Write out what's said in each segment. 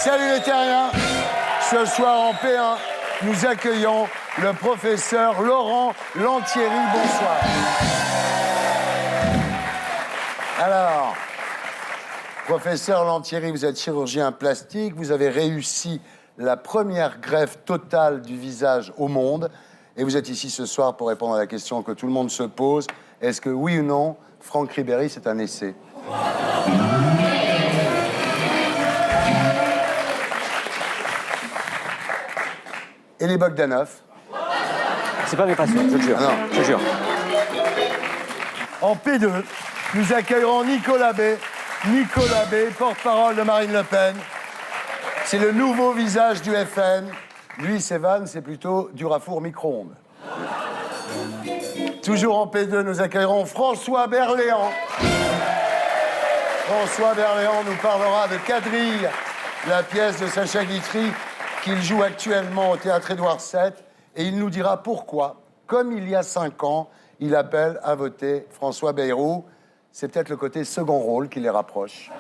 Salut les terriens. Ce soir en P1, nous accueillons le professeur Laurent Lantieri. Bonsoir. Alors, professeur Lantieri, vous êtes chirurgien plastique. Vous avez réussi la première greffe totale du visage au monde. Et vous êtes ici ce soir pour répondre à la question que tout le monde se pose. Est-ce que, oui ou non, Franck Ribéry, c'est un essai? Et les Bogdanov? C'est pas mes passions, je le jure. Non. Je jure. En P2, nous accueillerons Nicolas B. Nicolas B, porte-parole de Marine Le Pen. C'est le nouveau visage du FN. Lui, ses vannes, c'est plutôt du rafour micro-ondes. Toujours en P2, nous accueillerons François Berléand. François Berléand nous parlera de Quadrille, la pièce de Sacha Guitry qu'il joue actuellement au Théâtre Édouard VII. Et il nous dira pourquoi, comme il y a 5 ans, il appelle à voter François Bayrou. C'est peut-être le côté second rôle qui les rapproche.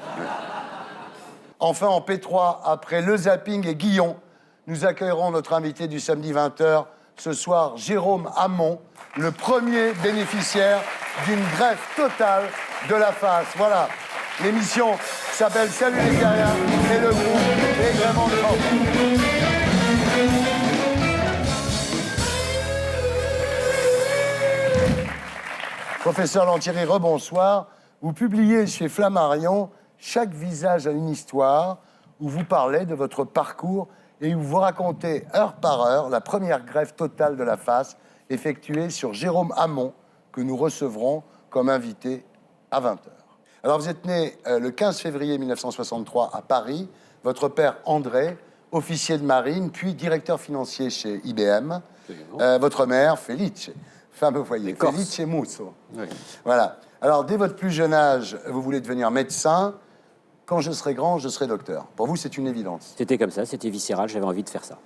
Enfin, en P3, après le zapping et Guillon, nous accueillerons notre invité du samedi 20h, ce soir, Jérôme Hamon, le premier bénéficiaire d'une greffe totale de la face. Voilà, l'émission s'appelle Salut les terriens et le groupe est vraiment fort. Professeur Lantieri, rebonsoir. Vous publiez chez Flammarion Chaque visage a une histoire, où vous parlez de votre parcours et où vous racontez heure par heure la première greffe totale de la face effectuée sur Jérôme Hamon, que nous recevrons comme invité à 20h. Alors vous êtes né le 15 février 1963 à Paris. Votre père André, officier de marine, puis directeur financier chez IBM. Votre mère, Felice, femme au foyer. Felice Musso. Oui. Voilà. Alors, dès votre plus jeune âge, vous voulez devenir médecin. Quand je serai grand, je serai docteur. Pour vous, c'est une évidence. C'était comme ça, c'était viscéral, j'avais envie de faire ça.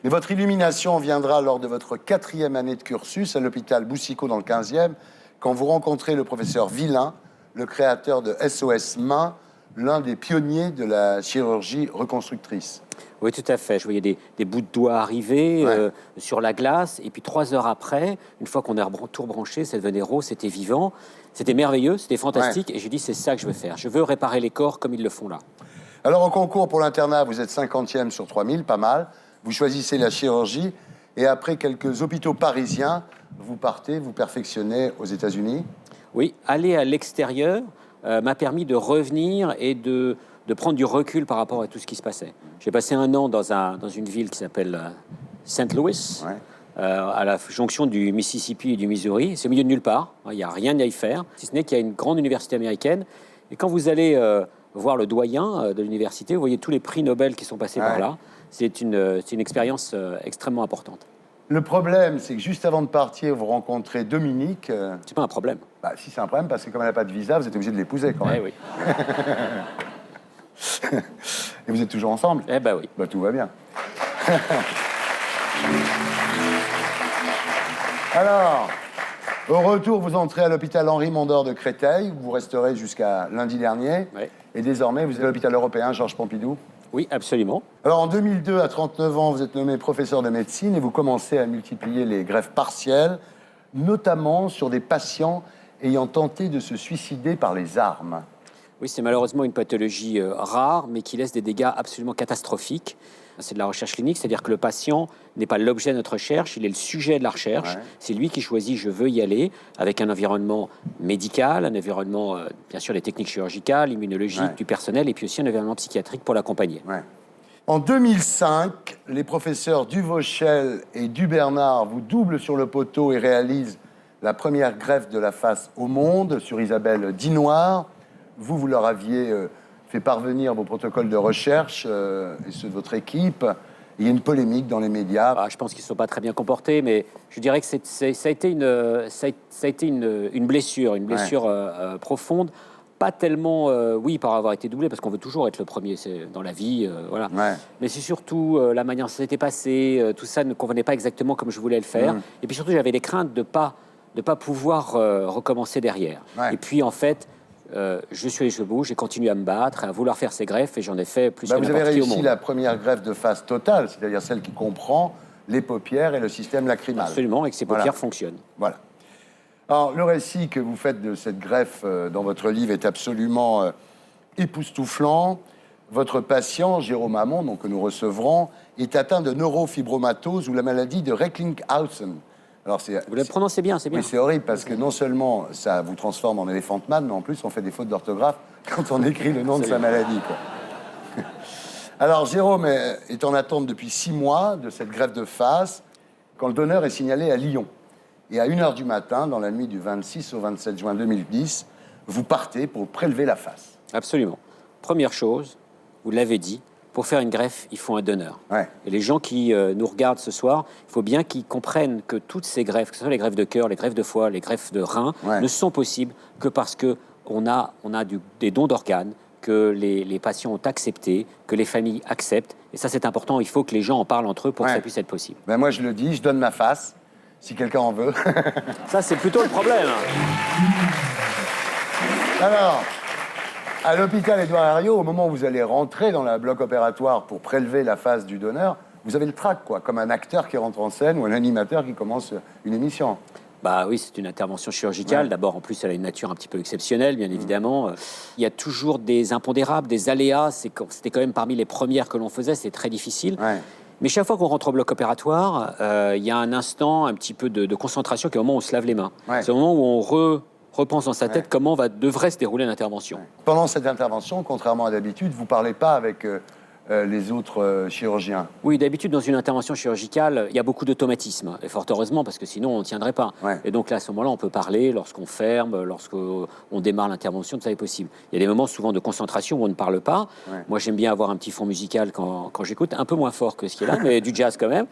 Mais votre illumination viendra lors de votre 4e année de cursus à l'hôpital Boucicaut dans le 15e, quand vous rencontrez le professeur Villain, le créateur de SOS Main, l'un des pionniers de la chirurgie reconstructrice. Oui, tout à fait. Je voyais des bouts de doigts arriver sur la glace. Et puis 3 heures après, une fois qu'on a tout rebranché, ça devenait rose, c'était vivant. C'était merveilleux, c'était fantastique. Et j'ai dit, c'est ça que je veux faire. Je veux réparer les corps comme ils le font là. Alors, au concours pour l'internat, vous êtes 50e sur 3000, pas mal. Vous choisissez la chirurgie. Et après quelques hôpitaux parisiens, vous partez, vous perfectionnez aux États-Unis. Oui, aller à l'extérieur m'a permis de revenir et de prendre du recul par rapport à tout ce qui se passait. J'ai passé 1 an dans une ville qui s'appelle St. Louis, à la jonction du Mississippi et du Missouri. C'est au milieu de nulle part, il n'y a rien à y faire, si ce n'est qu'il y a une grande université américaine. Et quand vous allez voir le doyen de l'université, vous voyez tous les prix Nobel qui sont passés par là. C'est une expérience extrêmement importante. Le problème, c'est que juste avant de partir, vous rencontrez Dominique. C'est pas un problème. Bah, si, c'est un problème, parce que comme elle n'a pas de visa, vous êtes obligé de l'épouser quand même. Oui. Et vous êtes toujours ensemble? Eh ben oui. Bah, tout va bien. Alors, au retour, vous entrez à l'hôpital Henri Mondor de Créteil, où vous resterez jusqu'à lundi dernier. Oui. Et désormais, vous êtes à l'hôpital européen Georges Pompidou. Oui, absolument. Alors, en 2002, à 39 ans, vous êtes nommé professeur de médecine et vous commencez à multiplier les greffes partielles, notamment sur des patients ayant tenté de se suicider par les armes. Oui, c'est malheureusement une pathologie rare, mais qui laisse des dégâts absolument catastrophiques. C'est de la recherche clinique, c'est-à-dire que le patient n'est pas l'objet de notre recherche, il est le sujet de la recherche. C'est lui qui choisit « je veux y aller » avec un environnement médical, un environnement, bien sûr, des techniques chirurgicales, immunologiques, du personnel, et puis aussi un environnement psychiatrique pour l'accompagner. En 2005, les professeurs Duvauchel et Dubernard vous doublent sur le poteau et réalisent la première greffe de la face au monde sur Isabelle Dinoir. Vous leur aviez fait parvenir vos protocoles de recherche et ceux de votre équipe. Il y a une polémique dans les médias. Je pense qu'ils ne sont pas très bien comportés, mais je dirais que ça a été une blessure profonde. Pas tellement, par avoir été doublé, parce qu'on veut toujours être le premier dans la vie, voilà. Mais c'est surtout la manière dont ça s'était passé, tout ça ne convenait pas exactement comme je voulais le faire. Et puis surtout, j'avais des craintes de pas pouvoir recommencer derrière. Et puis, en fait, je suis allé jusqu'au bout, j'ai continué à me battre, à vouloir faire ces greffes, et j'en ai fait plus que Vous avez n'importe qui au réussi monde. la première greffe de face totale, c'est-à-dire celle qui comprend les paupières et le système lacrymal. Absolument, et que ces paupières Voilà. fonctionnent. Voilà. Alors, le récit que vous faites de cette greffe dans votre livre est absolument époustouflant. Votre patient, Jérôme Hamon, donc, que nous recevrons, est atteint de neurofibromatose ou la maladie de Recklinghausen. Alors, Vous le prononcez bien, c'est bien. Oui, c'est horrible parce que non seulement ça vous transforme en Elephant Man, mais en plus on fait des fautes d'orthographe quand on écrit le nom de sa maladie, quoi. Alors, Jérôme est en attente depuis 6 mois de cette greffe de face quand le donneur est signalé à Lyon. Et à 1h du matin, dans la nuit du 26 au 27 juin 2010, vous partez pour prélever la face. Absolument. Première chose, vous l'avez dit, pour faire une greffe, il faut un donneur. Ouais. Et les gens qui nous regardent ce soir, il faut bien qu'ils comprennent que toutes ces greffes, que ce soit les greffes de cœur, les greffes de foie, les greffes de rein, ne sont possibles que parce qu'on a des dons d'organes, que les patients ont accepté, que les familles acceptent. Et ça, c'est important. Il faut que les gens en parlent entre eux pour que ça puisse être possible. Ben moi, je le dis, je donne ma face, si quelqu'un en veut. Ça, c'est plutôt le problème. Alors, à l'hôpital Édouard Herriot, au moment où vous allez rentrer dans le bloc opératoire pour prélever la face du donneur, vous avez le trac, quoi, comme un acteur qui rentre en scène ou un animateur qui commence une émission. Bah oui, c'est une intervention chirurgicale. D'abord, en plus, elle a une nature un petit peu exceptionnelle, bien évidemment. Il y a toujours des impondérables, des aléas. C'était quand même parmi les premières que l'on faisait. C'est très difficile. Mais chaque fois qu'on rentre au bloc opératoire, il y a un instant, un petit peu de concentration, qui est au moment où on se lave les mains. C'est au moment où on repense dans sa tête comment devrait se dérouler l'intervention. Pendant cette intervention, contrairement à d'habitude, vous ne parlez pas avec les autres chirurgiens. Oui, d'habitude, dans une intervention chirurgicale, il y a beaucoup d'automatisme. Et fort heureusement, parce que sinon, on ne tiendrait pas. Et donc là, à ce moment-là, on peut parler lorsqu'on ferme, lorsqu'on démarre l'intervention, tout ça est possible. Il y a des moments souvent de concentration où on ne parle pas. Moi, j'aime bien avoir un petit fond musical quand j'écoute, un peu moins fort que ce qui est là, mais du jazz quand même.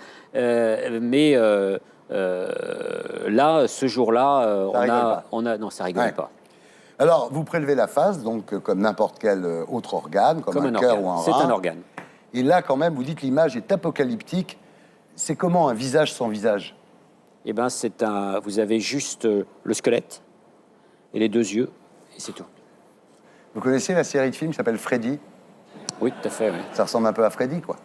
Là, ce jour-là, non, ça rigole pas. Alors, vous prélevez la face, donc comme n'importe quel autre organe, comme un cœur ou un rein. C'est un organe. Et là, quand même, vous dites l'image est apocalyptique. C'est comment un visage sans visage? Eh bien, vous avez juste le squelette et les 2 yeux, et c'est tout. Vous connaissez la série de films qui s'appelle Freddy? Oui, tout à fait, oui. Ça ressemble un peu à Freddy, quoi.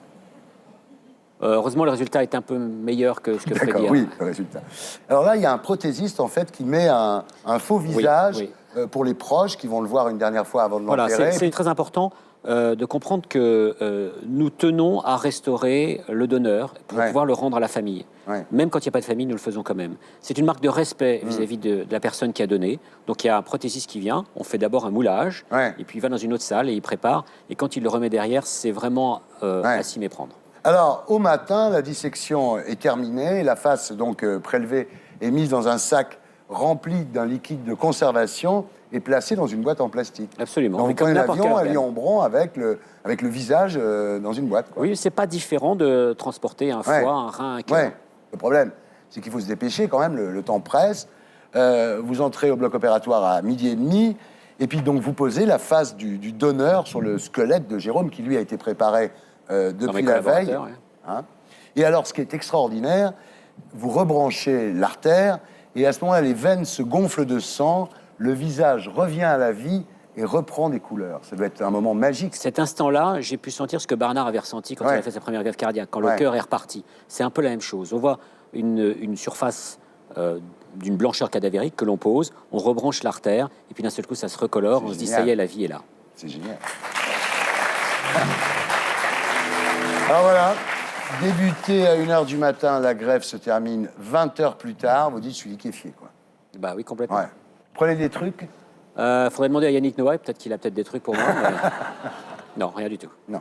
Heureusement, le résultat est un peu meilleur que ce que Freddy a. D'accord, oui, le résultat. Alors là, il y a un prothésiste, en fait, qui met un faux visage pour les proches qui vont le voir une dernière fois avant de l'enterrer. Voilà, c'est très important de comprendre que nous tenons à restaurer le donneur pour pouvoir le rendre à la famille. Même quand il n'y a pas de famille, nous le faisons quand même. C'est une marque de respect vis-à-vis de la personne qui a donné. Donc il y a un prothésiste qui vient, on fait d'abord un moulage, et puis il va dans une autre salle et il prépare. Et quand il le remet derrière, c'est vraiment à s'y méprendre. Alors, au matin, la dissection est terminée, la face donc prélevée est mise dans un sac rempli d'un liquide de conservation et placée dans une boîte en plastique. Absolument. Donc, vous prenez l'avion à Lyon-Bron avec le visage dans une boîte, quoi. Oui, c'est pas différent de transporter un foie, un rein, un cœur. Le problème, c'est qu'il faut se dépêcher quand même, le temps presse. Vous entrez au bloc opératoire à 12h30, et puis donc vous posez la face du donneur sur le squelette de Jérôme, qui lui a été préparé depuis la veille. Et alors, ce qui est extraordinaire, vous rebranchez l'artère, et à ce moment-là, les veines se gonflent de sang, le visage revient à la vie et reprend des couleurs. Ça doit être un moment magique. Cet instant-là, j'ai pu sentir ce que Bernard avait ressenti quand il a fait sa première greffe cardiaque, quand le cœur est reparti. C'est un peu la même chose. On voit une surface d'une blancheur cadavérique que l'on pose, on rebranche l'artère, et puis d'un seul coup, ça se recolore, on se dit, ça y est, la vie est là. C'est génial. Alors voilà, débuté à 1h du matin, la greffe se termine 20 heures plus tard. Vous dites, je suis liquéfié, quoi. Bah oui, complètement. Prenez des trucs? Faudrait demander à Yannick Noah, peut-être qu'il a peut-être des trucs pour moi. Mais... non, rien du tout. Non.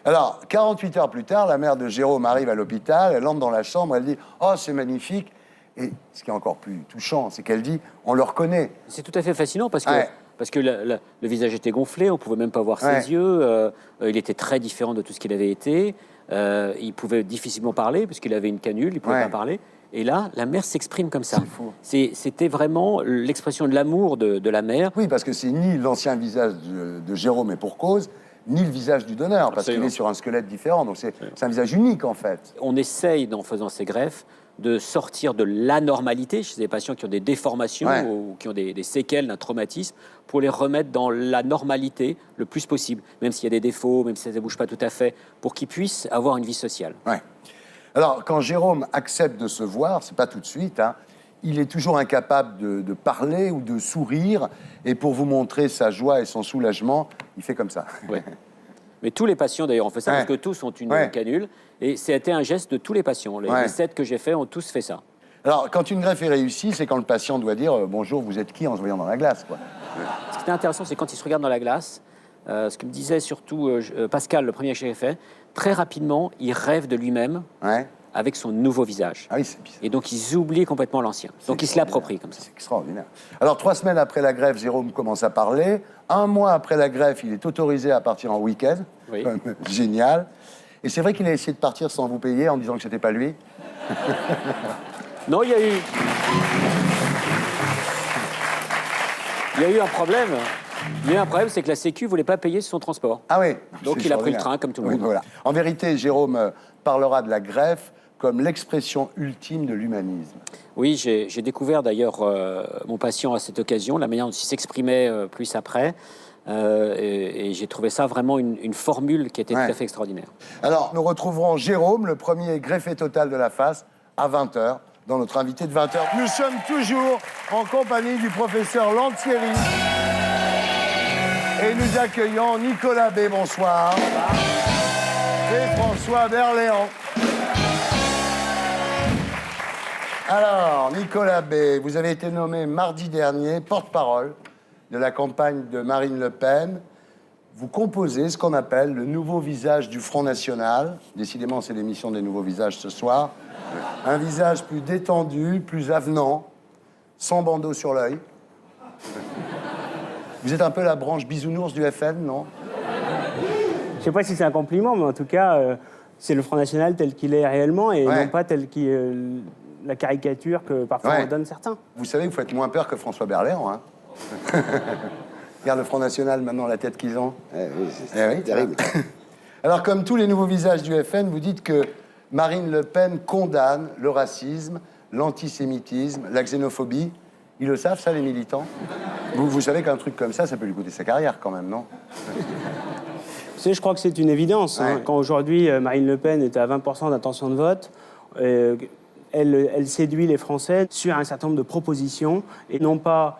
Alors, 48 heures plus tard, la mère de Jérôme arrive à l'hôpital, elle entre dans la chambre, elle dit « Oh, c'est magnifique !» Et ce qui est encore plus touchant, c'est qu'elle dit « On le reconnaît !» C'est tout à fait fascinant parce que le visage était gonflé, on ne pouvait même pas voir ses yeux, il était très différent de tout ce qu'il avait été, il pouvait difficilement parler parce qu'il avait une canule, il ne pouvait pas parler. Et là, la mère s'exprime comme ça. C'était vraiment l'expression de l'amour de la mère. Oui, parce que c'est ni l'ancien visage de Jérôme, et pour cause, ni le visage du donneur, parce qu'il est sur un squelette différent. Donc c'est un visage unique, en fait. On essaye, en faisant ces greffes, de sortir de l'anormalité chez des patients qui ont des déformations Ouais. ou qui ont des séquelles d'un traumatisme, pour les remettre dans la normalité le plus possible, même s'il y a des défauts, même si ça ne bouge pas tout à fait, pour qu'ils puissent avoir une vie sociale. Ouais. Alors, quand Jérôme accepte de se voir, c'est pas tout de suite, hein, il est toujours incapable de parler ou de sourire. Et pour vous montrer sa joie et son soulagement, il fait comme ça. Ouais. Mais tous les patients, d'ailleurs, ont fait ça, Ouais. parce que tous ont une Ouais. canule. Et c'était un geste de tous les patients. Ouais. Les 7 que j'ai faits ont tous fait ça. Alors, quand une greffe est réussie, c'est quand le patient doit dire bonjour, vous êtes qui en se voyant dans la glace, quoi. Ce qui était intéressant, c'est quand il se regarde dans la glace, ce que me disait surtout Pascal, le premier que j'ai fait, très rapidement, il rêve de lui-même Ouais. avec son nouveau visage. Ah oui, c'est bizarre. Et donc, ils oublient complètement l'ancien. Donc, ils se l'approprient comme ça. C'est extraordinaire. Alors, 3 semaines après la greffe, Jérôme commence à parler. 1 mois après la greffe, il est autorisé à partir en week-end. Oui. Génial. Et c'est vrai qu'il a essayé de partir sans vous payer en disant que c'était pas lui. Non, il y a eu un problème. Il y a eu un problème, c'est que la Sécu ne voulait pas payer son transport. Ah oui. Donc, C'est il a pris le extraordinaire. train, comme tout le Oui, monde. voilà. En vérité, Jérôme parlera de la greffe comme l'expression ultime de l'humanisme. Oui, j'ai découvert d'ailleurs mon patient à cette occasion, la manière dont il s'exprimait plus après. Et j'ai trouvé ça vraiment une formule qui était Ouais. tout à fait extraordinaire. Alors, nous retrouverons Jérôme, le premier greffé total de la face, à 20h, dans notre invité de 20h. Nous sommes toujours en compagnie du professeur Lantieri. Et nous accueillons Nicolas B. Bonsoir. Et François Berléand. Alors, Nicolas B., vous avez été nommé mardi dernier porte-parole de la campagne de Marine Le Pen. Vous composez ce qu'on appelle le nouveau visage du Front National. Décidément, c'est l'émission des nouveaux visages ce soir. Un visage plus détendu, plus avenant, sans bandeau sur l'œil. Vous êtes un peu la branche bisounours du FN, non? Je ne sais pas si c'est un compliment, mais en tout cas, c'est le Front National tel qu'il est réellement et Ouais. non pas tel qui la caricature que parfois Ouais. on donne certains. Vous savez, vous faites moins peur que François Berléand, hein? Regarde le Front National, maintenant, la tête qu'ils ont. Oui, c'est Eh oui, terrible. Alors, comme tous les nouveaux visages du FN, vous dites que Marine Le Pen condamne le racisme, l'antisémitisme, la xénophobie. Ils le savent, ça, les militants? Vous savez qu'un truc comme ça peut lui coûter sa carrière, quand même, non? Vous savez, je crois que c'est une évidence. Ouais. Hein. Quand aujourd'hui, Marine Le Pen est à 20% d'intention de vote, elle séduit les Français sur un certain nombre de propositions et non pas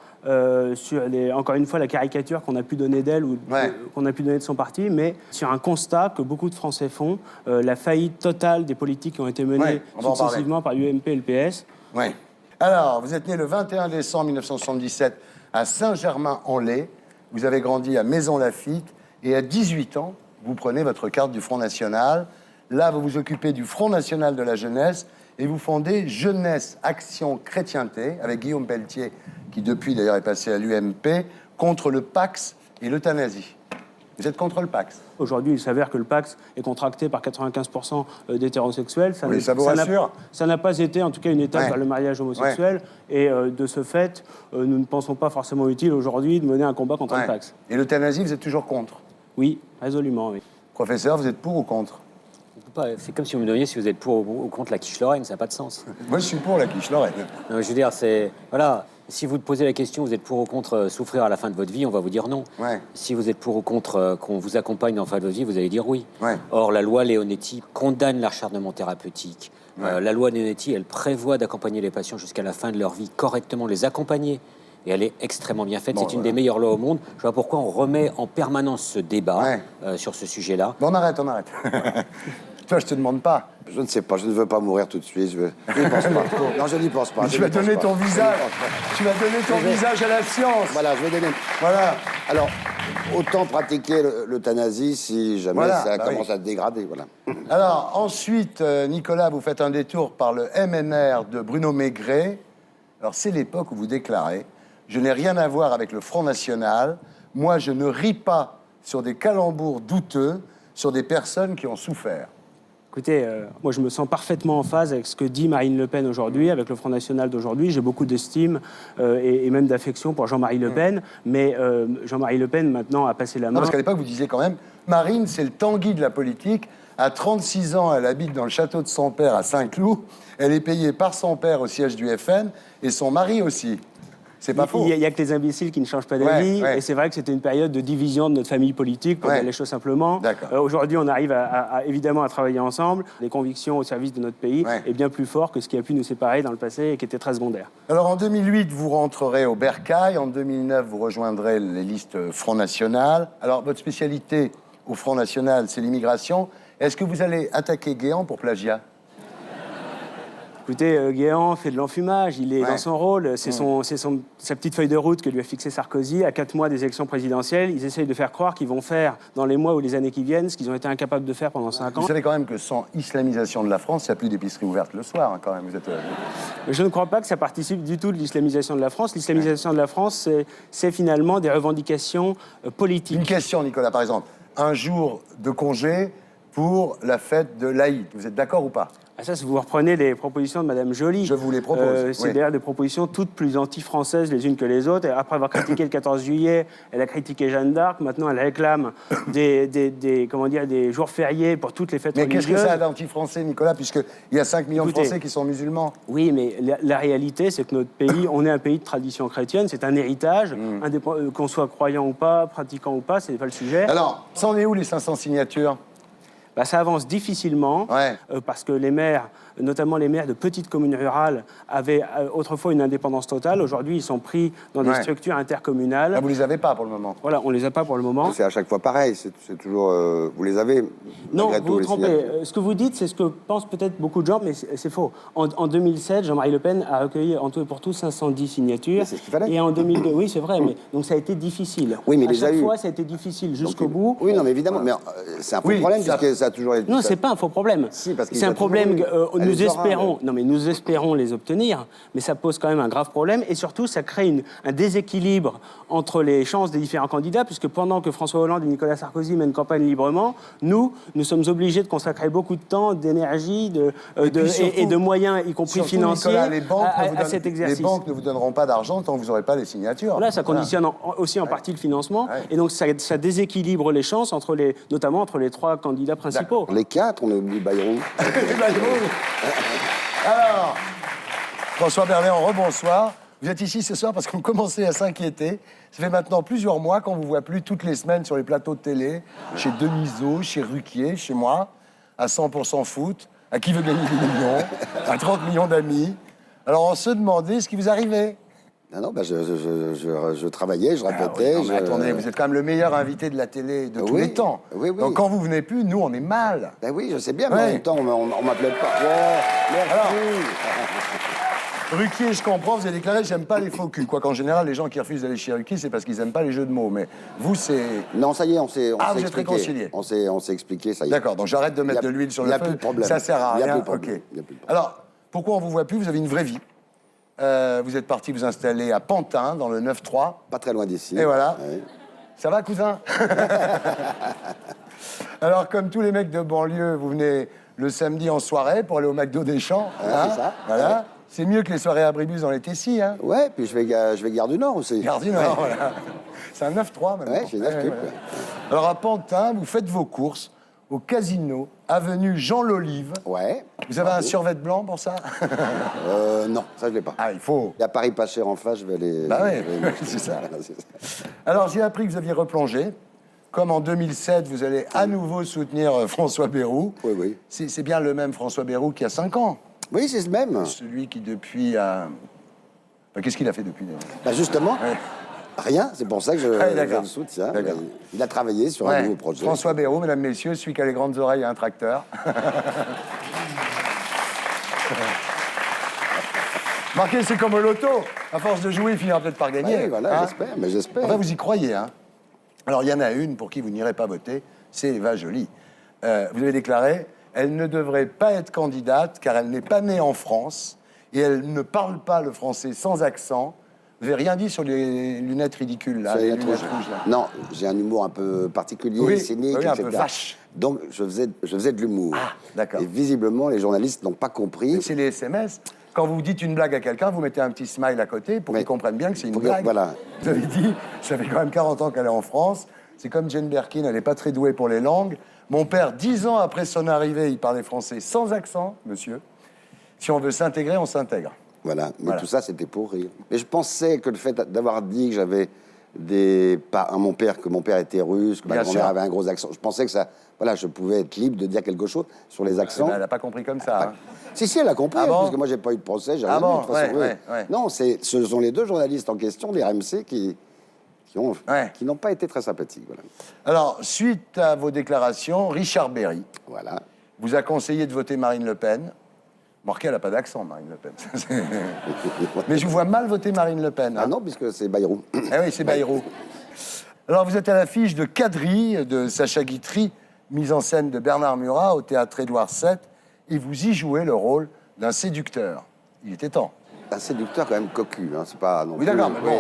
sur, encore une fois, la caricature qu'on a pu donner d'elle ou Ouais. qu'on a pu donner de son parti, mais sur un constat que beaucoup de Français font, la faillite totale des politiques qui ont été menées Ouais, on va en successivement par l'UMP et le PS. Oui. Alors, vous êtes né le 21 décembre 1977 à Saint-Germain-en-Laye. Vous avez grandi à Maisons-Laffitte. Et à 18 ans, vous prenez votre carte du Front National. Là, vous vous occupez du Front National de la Jeunesse et vous fondez Jeunesse Action Chrétienté avec Guillaume Pelletier, qui depuis d'ailleurs est passé à l'UMP, contre le Pax et l'euthanasie. Vous êtes contre le Pax? Aujourd'hui, il s'avère que le Pax est contracté par 95% d'hétérosexuels. Oui, ça vous rassure? Ça n'a pas été, en tout cas, une étape Ouais. vers le mariage homosexuel. Et de ce fait, nous ne pensons pas forcément utile aujourd'hui de mener un combat contre Ouais. le Pax. Et l'euthanasie, vous êtes toujours contre? Oui, résolument, oui. Professeur, vous êtes pour ou contre? C'est comme si vous me demandiez si vous êtes pour ou contre la quiche Lorraine, ça n'a pas de sens. Moi, je suis pour la quiche Lorraine. Non, je veux dire, c'est... Voilà, si vous posez la question, vous êtes pour ou contre souffrir à la fin de votre vie, on va vous dire non. Ouais. Si vous êtes pour ou contre qu'on vous accompagne dans la fin de votre vie, vous allez dire oui. Ouais. Or, la loi Leonetti condamne l'acharnement thérapeutique. La loi Leonetti, elle prévoit d'accompagner les patients jusqu'à la fin de leur vie, correctement les accompagner. Et elle est extrêmement bien faite. Bon, C'est une voilà. des meilleures lois au monde. Je vois pourquoi on remet en permanence ce débat sur ce sujet-là. Bon, on arrête, on arrête. Toi, je te demande pas. Je ne sais pas, je ne veux pas mourir tout de suite. Je n'y pense pas. Non, je n'y pense pas. Mais tu vas donner ton visage. Tu vas donner ton visage à la science. Voilà, je vais donner. Voilà. Alors, autant pratiquer l'euthanasie si jamais Voilà, ça bah commence oui. à se dégrader. Voilà. Alors, ensuite, Nicolas, vous faites un détour par le MNR de Bruno Maigret. Alors, c'est l'époque où vous déclarez « Je n'ai rien à voir avec le Front National. Moi, je ne ris pas sur des calembours douteux, sur des personnes qui ont souffert. » Écoutez, moi je me sens parfaitement en phase avec ce que dit Marine Le Pen aujourd'hui, avec le Front National d'aujourd'hui. J'ai beaucoup d'estime et même d'affection pour Jean-Marie Le Pen, mais Jean-Marie Le Pen maintenant a passé la Non, main. parce qu'à l'époque, vous disiez quand même « Marine, c'est le Tanguy de la politique. À 36 ans, elle habite dans le château de son père à Saint-Cloud. Elle est payée par son père au siège du FN et son mari aussi. C'est pas faux. Il y a que les imbéciles qui ne changent pas d'avis. Ouais. Et c'est vrai que c'était une période de division de notre famille politique, pour dire les choses simplement. D'accord. Aujourd'hui, on arrive évidemment à travailler ensemble. Les convictions au service de notre pays est bien plus fort que ce qui a pu nous séparer dans le passé et qui était très secondaire. Alors en 2008, vous rentrerez au Bercail. En 2009, vous rejoindrez les listes Front National. Alors votre spécialité au Front National, c'est l'immigration. Est-ce que vous allez attaquer Guéant pour plagiat? Écoutez, Guéant fait de l'enfumage, il est dans son rôle, c'est sa petite feuille de route que lui a fixée Sarkozy à 4 mois des élections présidentielles. Ils essayent de faire croire qu'ils vont faire dans les mois ou les années qui viennent ce qu'ils ont été incapables de faire pendant 5 ans. Vous savez quand même que sans islamisation de la France, il n'y a plus d'épicerie ouverte le soir, hein, quand même. Vous êtes, Mais je ne crois pas que ça participe du tout de l'islamisation de la France. L'islamisation de la France, c'est finalement des revendications politiques. Une question, Nicolas, par exemple. Un jour de congé pour la fête de l'Aïd. Vous êtes d'accord ou pas? Ah, ça, si vous reprenez les propositions de Mme Joly. Je vous les propose. C'est d'ailleurs des propositions toutes plus anti-françaises les unes que les autres. Et après avoir critiqué le 14 juillet, elle a critiqué Jeanne d'Arc. Maintenant, elle réclame des jours fériés pour toutes les fêtes religieuses. Mais qu'est-ce que ça a d'anti-français, Nicolas, puisqu'il y a 5 millions de Français qui sont musulmans? Oui, mais la réalité, c'est que notre pays, on est un pays de tradition chrétienne. C'est un héritage. Qu'on soit croyant ou pas, pratiquant ou pas, c'est pas le sujet. Alors, ça en est où les 500 signatures? Ça avance difficilement parce que les maires, notamment les maires de petites communes rurales, avaient autrefois une indépendance totale. Aujourd'hui, ils sont pris dans des structures intercommunales. Là, vous les avez pas pour le moment. Voilà, on les a pas pour le moment. C'est à chaque fois pareil, c'est toujours... vous les avez, non, malgré vous tout, vous les trompez. signatures. Ce que vous dites, c'est ce que pensent peut-être beaucoup de gens, mais c'est faux. En 2007, Jean-Marie Le Pen a recueilli en tout et pour tout 510 signatures. Mais c'est ce qu'il fallait. Et en 2002, oui, c'est vrai, mais donc ça a été difficile. Oui, mais à les a chaque eu. fois, ça a été difficile jusqu'au Donc, bout. Oui, non, mais évidemment, mais c'est un faux problème, puisque ça a toujours été... Non, c'est pas un faux problème. Si, parce qu'il c'est y a un problème toujours eu- que Elle nous les aura, espérons. Non, mais nous espérons les obtenir, mais ça pose quand même un grave problème et surtout ça crée un déséquilibre entre les chances des différents candidats, puisque pendant que François Hollande et Nicolas Sarkozy mènent campagne librement, nous sommes obligés de consacrer beaucoup de temps, d'énergie, et de moyens, y compris Surtout, financiers, Nicolas, les banques à cet exercice. Les banques ne vous donneront pas d'argent tant que vous n'aurez pas les signatures. Là, ça conditionne aussi en partie le financement, et donc ça déséquilibre les chances notamment entre les 3 candidats principaux. Les 4, on a oublié Bayrou. Alors, François Berléand, rebonsoir. Vous êtes ici ce soir parce qu'on commençait à s'inquiéter. Ça fait maintenant plusieurs mois qu'on ne vous voit plus toutes les semaines sur les plateaux de télé, chez Denisot, chez Ruquier, chez moi, à 100% foot, à Qui veut gagner des millions, à 30 millions d'amis. Alors on se demandait ce qui vous arrivait. Non, je travaillais, je répétais. Non, mais attendez, vous êtes quand même le meilleur invité de la télé de tous les temps. Oui. Donc quand vous venez plus, nous, on est mal. Ben oui, je sais bien, mais en même temps, on m'appelait pas. Merci. Alors, Ruquier, je comprends, vous avez déclaré « j'aime pas les faux culs ». Quoiqu'en général, les gens qui refusent d'aller chez Ruquier, c'est parce qu'ils aiment pas les jeux de mots. Mais vous, c'est... Non, ça y est, on s'est vous êtes expliqué. réconciliés. On s'est expliqué, ça y est. D'accord, donc j'arrête de mettre de l'huile sur le feu. Il n'y a plus de problème. Ça sert à Il y a rien. plus de problème. Ok. Il y a plus de problème. Alors, pourquoi on vous voit plus? Vous avez une vraie vie. Vous êtes parti vous installer à Pantin, dans le 9-3. Pas très loin d'ici. Et voilà. Ouais. Ça va, cousin? Alors, comme tous les mecs de banlieue, vous venez le samedi en soirée pour aller au McDo des Champs. Ouais, c'est ça. Voilà. Ouais. C'est mieux que les soirées à Bribus dans les Tessis, hein? Ouais, puis je vais Gare du Nord aussi. Gare du Nord, voilà. C'est un 9-3 maintenant. Ouais, j'ai 9 clips. Alors, à Pantin, vous faites vos courses au casino, avenue Jean Lolive. Ouais. Vous avez un survêt blanc pour ça? Non, ça je l'ai pas. Ah, il faut. Il y a Paris pas cher en face, je vais aller... Bah ouais, je vais aller- c'est ça. Voilà, c'est ça. Alors, j'ai appris que vous aviez replongé. Comme en 2007, vous allez à nouveau soutenir François Bayrou. Oui, oui. C'est bien le même François Bayrou qu'il y a 5 ans. Oui, c'est le même. Celui qui, depuis, a... Enfin, qu'est-ce qu'il a fait depuis, d'ailleurs? Bah justement, Ouais. rien. C'est pour ça que je d'accord. le soutiens. D'accord. Il a travaillé sur un Ouais. nouveau projet. François Bayrou, mesdames, messieurs, celui qui a les grandes oreilles et un tracteur. Marquez, c'est comme au loto. À force de jouer, il finira peut-être par gagner. Ouais, voilà, hein. j'espère, mais j'espère. Enfin, vous y croyez, hein? Alors, il y en a une pour qui vous n'irez pas voter, c'est Eva Joly. Vous avez déclaré, elle ne devrait pas être candidate car elle n'est pas née en France et elle ne parle pas le français sans accent. Vous n'avez rien dit sur les lunettes ridicules, là, Ça y les est, lunettes trop- rouges, là. Non, j'ai un humour un peu particulier, Oui, cynique, oui, un etc. peu vache. Donc, je faisais de l'humour. Ah, d'accord. Et visiblement, les journalistes n'ont pas compris. C'est les SMS. Quand vous dites une blague à quelqu'un, vous mettez un petit smile à côté pour Mais- qu'ils comprennent bien que c'est une pour que- blague. voilà. Vous avez dit, ça fait quand même 40 ans qu'elle est en France. C'est comme Jane Birkin, elle n'est pas très douée pour les langues. Mon père, 10 ans après son arrivée, il parlait français sans accent, monsieur. Si on veut s'intégrer, on s'intègre. Voilà, mais Voilà. tout ça, c'était pour rire. Mais je pensais que le fait d'avoir dit que j'avais que mon père était russe, que ma Bien grand-mère sûr. avait un gros accent, je pensais que ça, voilà, je pouvais être libre de dire quelque chose sur les accents. Elle n'a pas compris comme ça. Hein. Si, elle a compris, Ah bon parce que moi, j'ai pas eu de procès, j'ai Ah rien bon vu, de toute façon, Ouais, oui. ouais. Non, ce sont les deux journalistes en question, les RMC, qui Ouais. n'ont pas été très sympathiques, voilà. Alors, suite à vos déclarations, Richard Berry Voilà. vous a conseillé de voter Marine Le Pen. Marqué, elle n'a pas d'accent, Marine Le Pen. Mais je vous vois mal voter Marine Le Pen. Ah hein. non, puisque c'est Bayrou. Ah oui, c'est Bayrou. Alors, vous êtes à l'affiche de Quadrille, de Sacha Guitry, mise en scène de Bernard Murat au théâtre Édouard VII, et vous y jouez le rôle d'un séducteur. Il était temps. Un séducteur quand même cocu, hein, c'est pas non Oui, plus- d'accord, mais bon.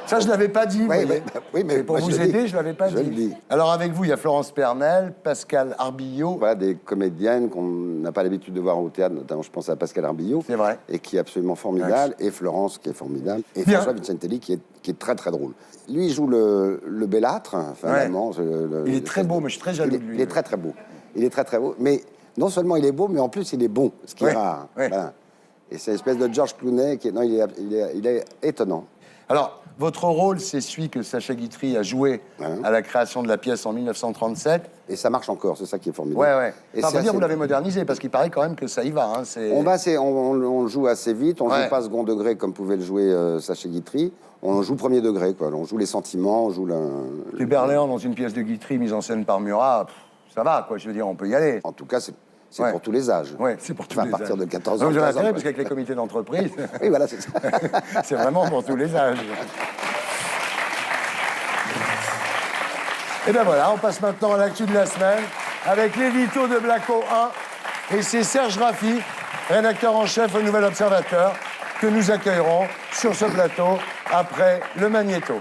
Ça, je ne l'avais pas dit, vous Oui, voyez. oui, mais Et pour moi, vous je le aider, dis. je ne l'avais pas Je le dit. dis. Alors, avec vous, il y a Florence Pernel, Pascal Arbillot. Voilà, des comédiennes qu'on n'a pas l'habitude de voir au théâtre, notamment je pense à Pascal Arbillot. C'est vrai. Et qui est absolument formidable, et Florence qui est formidable, et Bien. François Vincentelli qui est très très drôle. Lui, il joue le bellâtre, enfin, Ouais. l'amant, Il est très beau, mais je suis très jaloux de lui. Il est très très beau. Il est très très beau, mais non seulement il est beau, mais en plus il est bon, ce qui Ouais, est rare. ouais. Voilà. Et c'est l'espèce de George Clooney qui est... Non, il est étonnant. Alors, votre rôle, c'est celui que Sacha Guitry a joué Ouais. à la création de la pièce en 1937. Et ça marche encore, c'est ça qui est formidable. Ouais, ouais. Et Enfin, c'est faut dire, assez- vous l'avez modernisé, parce qu'il paraît quand même que ça y va. Hein, on joue assez vite, on Ouais. joue pas second degré comme pouvait le jouer Sacha Guitry. On joue premier degré, quoi. On joue les sentiments, on joue Les Berléand dans une pièce de Guitry mise en scène par Murat, ça va, quoi. Je veux dire, on peut y aller. En tout cas, c'est Ouais. pour tous les âges. Ouais, c'est pour tous Enfin, les à partir âges. de 14 Donc, ans. vous avez 15 ans, intérêt, quoi. parce qu'avec les comités d'entreprise, Oui, voilà, c'est ça. c'est vraiment pour tous les âges. Et ben voilà, on passe maintenant à l'actu de la semaine avec l'édito de Blacko 1. Et c'est Serge Raffi, rédacteur en chef au Nouvel Observateur, que nous accueillerons sur ce plateau après le magnéto.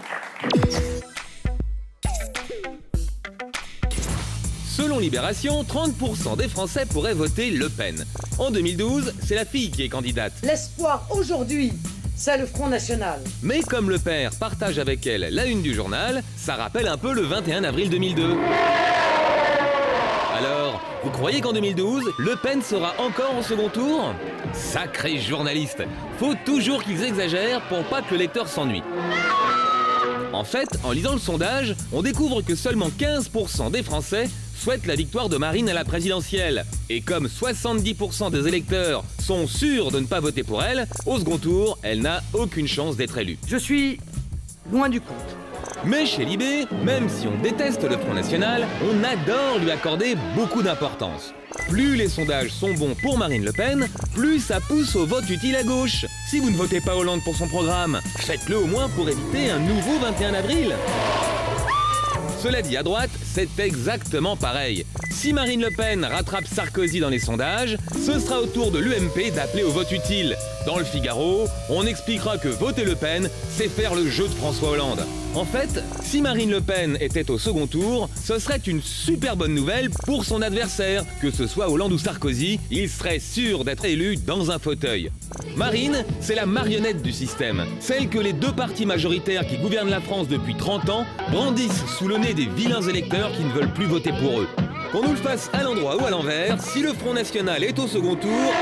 Selon Libération, 30% des Français pourraient voter Le Pen. En 2012, c'est la fille qui est candidate. L'espoir aujourd'hui, c'est le Front National. Mais comme le père partage avec elle la une du journal, ça rappelle un peu le 21 avril 2002. Alors, vous croyez qu'en 2012, Le Pen sera encore au second tour? Sacrés journalistes! Faut toujours qu'ils exagèrent pour pas que le lecteur s'ennuie. En fait, en lisant le sondage, on découvre que seulement 15% des Français souhaitent la victoire de Marine à la présidentielle. Et comme 70% des électeurs sont sûrs de ne pas voter pour elle, au second tour, elle n'a aucune chance d'être élue. Je suis loin du compte. Mais chez Libé, même si on déteste le Front National, on adore lui accorder beaucoup d'importance. Plus les sondages sont bons pour Marine Le Pen, plus ça pousse au vote utile à gauche. Si vous ne votez pas Hollande pour son programme, faites-le au moins pour éviter un nouveau 21 avril. Cela dit, à droite, c'est exactement pareil. Si Marine Le Pen rattrape Sarkozy dans les sondages, ce sera au tour de l'UMP d'appeler au vote utile. Dans le Figaro, on expliquera que voter Le Pen, c'est faire le jeu de François Hollande. En fait, si Marine Le Pen était au second tour, ce serait une super bonne nouvelle pour son adversaire. Que ce soit Hollande ou Sarkozy, il serait sûr d'être élu dans un fauteuil. Marine, c'est la marionnette du système. Celle que les deux partis majoritaires qui gouvernent la France depuis 30 ans brandissent sous le nez des vilains électeurs qui ne veulent plus voter pour eux. Qu'on nous le fasse à l'endroit ou à l'envers, si le Front National est au second tour,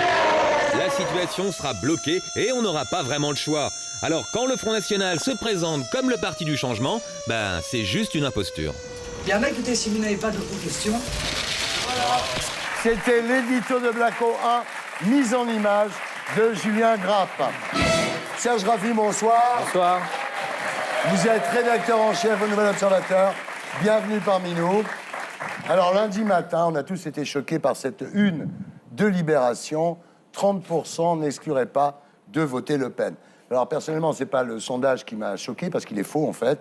la situation sera bloquée et on n'aura pas vraiment le choix. Alors quand le Front National se présente comme le parti du changement, ben c'est juste une imposture. Bien, bah, écoutez, si vous n'avez pas d'autres questions. C'était l'édito de Blacko 1, mise en image de Julien Grappe. Serge Raffi, bonsoir. Bonsoir. Vous êtes rédacteur en chef au Nouvel Observateur. Bienvenue parmi nous. Alors, lundi matin, on a tous été choqués par cette une de Libération. 30% n'excluraient pas de voter Le Pen. Alors, personnellement, ce n'est pas le sondage qui m'a choqué, parce qu'il est faux, en fait.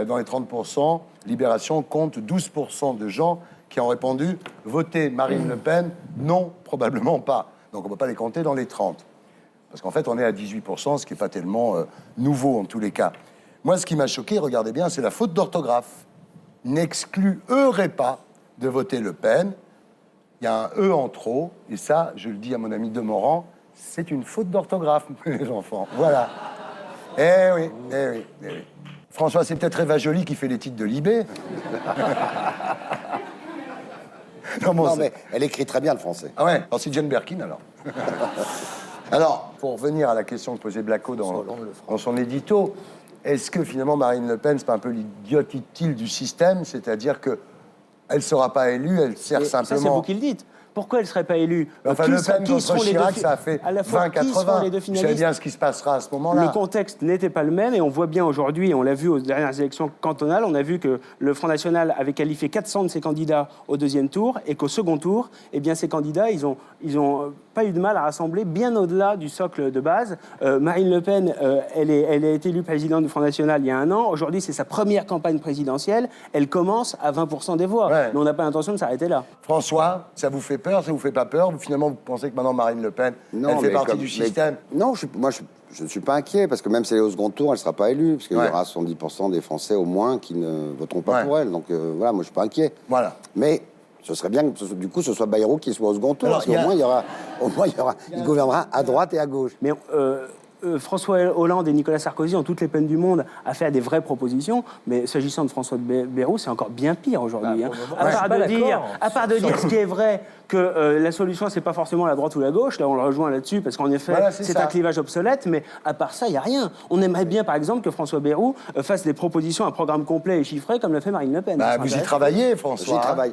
Dans les 30%, Libération compte 12% de gens qui ont répondu « Voter Marine Le Pen ?» Non, probablement pas. Donc, on ne peut pas les compter dans les 30. Parce qu'en fait, on est à 18%, ce qui n'est pas tellement nouveau, en tous les cas. Moi, ce qui m'a choqué, regardez bien, c'est la faute d'orthographe. N'excluerait pas de voter Le Pen. Il y a un « e » en trop, et ça, je le dis à mon ami Demorand, c'est une faute d'orthographe, les enfants. Voilà. Eh oui, eh oui, eh oui. – François, c'est peut-être Eva Joly qui fait les titres de Libé. Non, bon, Non, c'est- mais elle écrit très bien le français. Ah ouais, alors c'est Jane Birkin alors. Alors, pour revenir à la question que posait Blacko dans son édito, est-ce que finalement Marine Le Pen, c'est pas un peu l'idiote utile du système, c'est-à-dire que elle ne sera pas élue, elle sert Et ça, c'est simplement... vous qui le dites. Pourquoi elle ne serait pas élue? Enfin, Qui Le sera- Pen qui contre seront les deux Chirac, fi- ça a fait à la fois, qui seront 20-80. les deux Je sais finalistes? bien ce qui se passera à ce moment-là. Le contexte n'était pas le même et on voit bien aujourd'hui, on l'a vu aux dernières élections cantonales, on a vu que le Front National avait qualifié 400 de ses candidats au deuxième tour et qu'au second tour, eh bien, ces candidats, ils ont pas eu de mal à rassembler bien au-delà du socle de base. Marine Le Pen, elle a été élue présidente du Front National il y a un an. Aujourd'hui, c'est sa première campagne présidentielle. Elle commence à 20% des voix. Ouais. Mais on n'a pas l'intention de s'arrêter là. François, ça vous fait peur, ça vous fait pas peur? Finalement, vous pensez que maintenant Marine Le Pen, Non, elle fait mais partie comme- du mais- système? Non, je ne suis pas inquiet, parce que même si elle est au second tour, elle ne sera pas élue, parce qu'il Ouais. y aura 70% des Français au moins qui ne voteront pas Ouais. pour elle. Donc voilà, moi, je ne suis pas inquiet. Voilà. Mais ce serait bien que du coup, ce soit Bayrou qui soit au second tour, Alors, parce qu'au moins, il gouvernera à droite et à gauche. Mais François Hollande et Nicolas Sarkozy ont toutes les peines du monde à faire des vraies propositions, mais s'agissant de François Bayrou, c'est encore bien pire aujourd'hui. Bah, hein. pour le moment, je suis pas d'accord. À part de dire ce qui est vrai, que la solution, c'est pas forcément la droite ou la gauche, là on le rejoint là-dessus, parce qu'en effet, Voilà, c'est ça. un clivage obsolète, mais à part ça, il n'y a rien. On aimerait bien, par exemple, que François Bayrou fasse des propositions, un programme complet et chiffré, comme l'a fait Marine Le Pen. Bah, Ça vous y m'intéresse. travaillez, François. J'y travaille.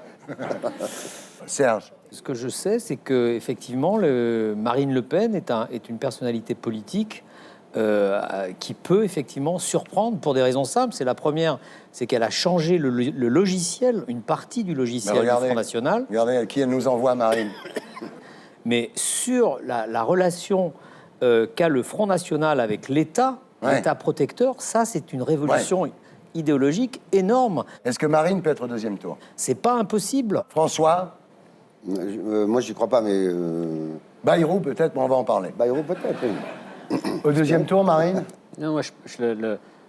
Serge. Ce que je sais, c'est que effectivement, Marine Le Pen est une personnalité politique qui peut effectivement surprendre pour des raisons simples. C'est la première, c'est qu'elle a changé le logiciel, une partie du logiciel du regardez. Front National. Regardez qui elle nous envoie, Marine. Mais sur la relation qu'a le Front National avec l'État, Ouais. l'État protecteur, ça c'est une révolution idéologique énorme. Est-ce que Marine peut être au deuxième tour? C'est pas impossible. François? Moi, j'y crois pas, mais Bayrou, peut-être, mais on va en parler. Bayrou peut-être. Oui. Au deuxième tour, Marine? Non, moi,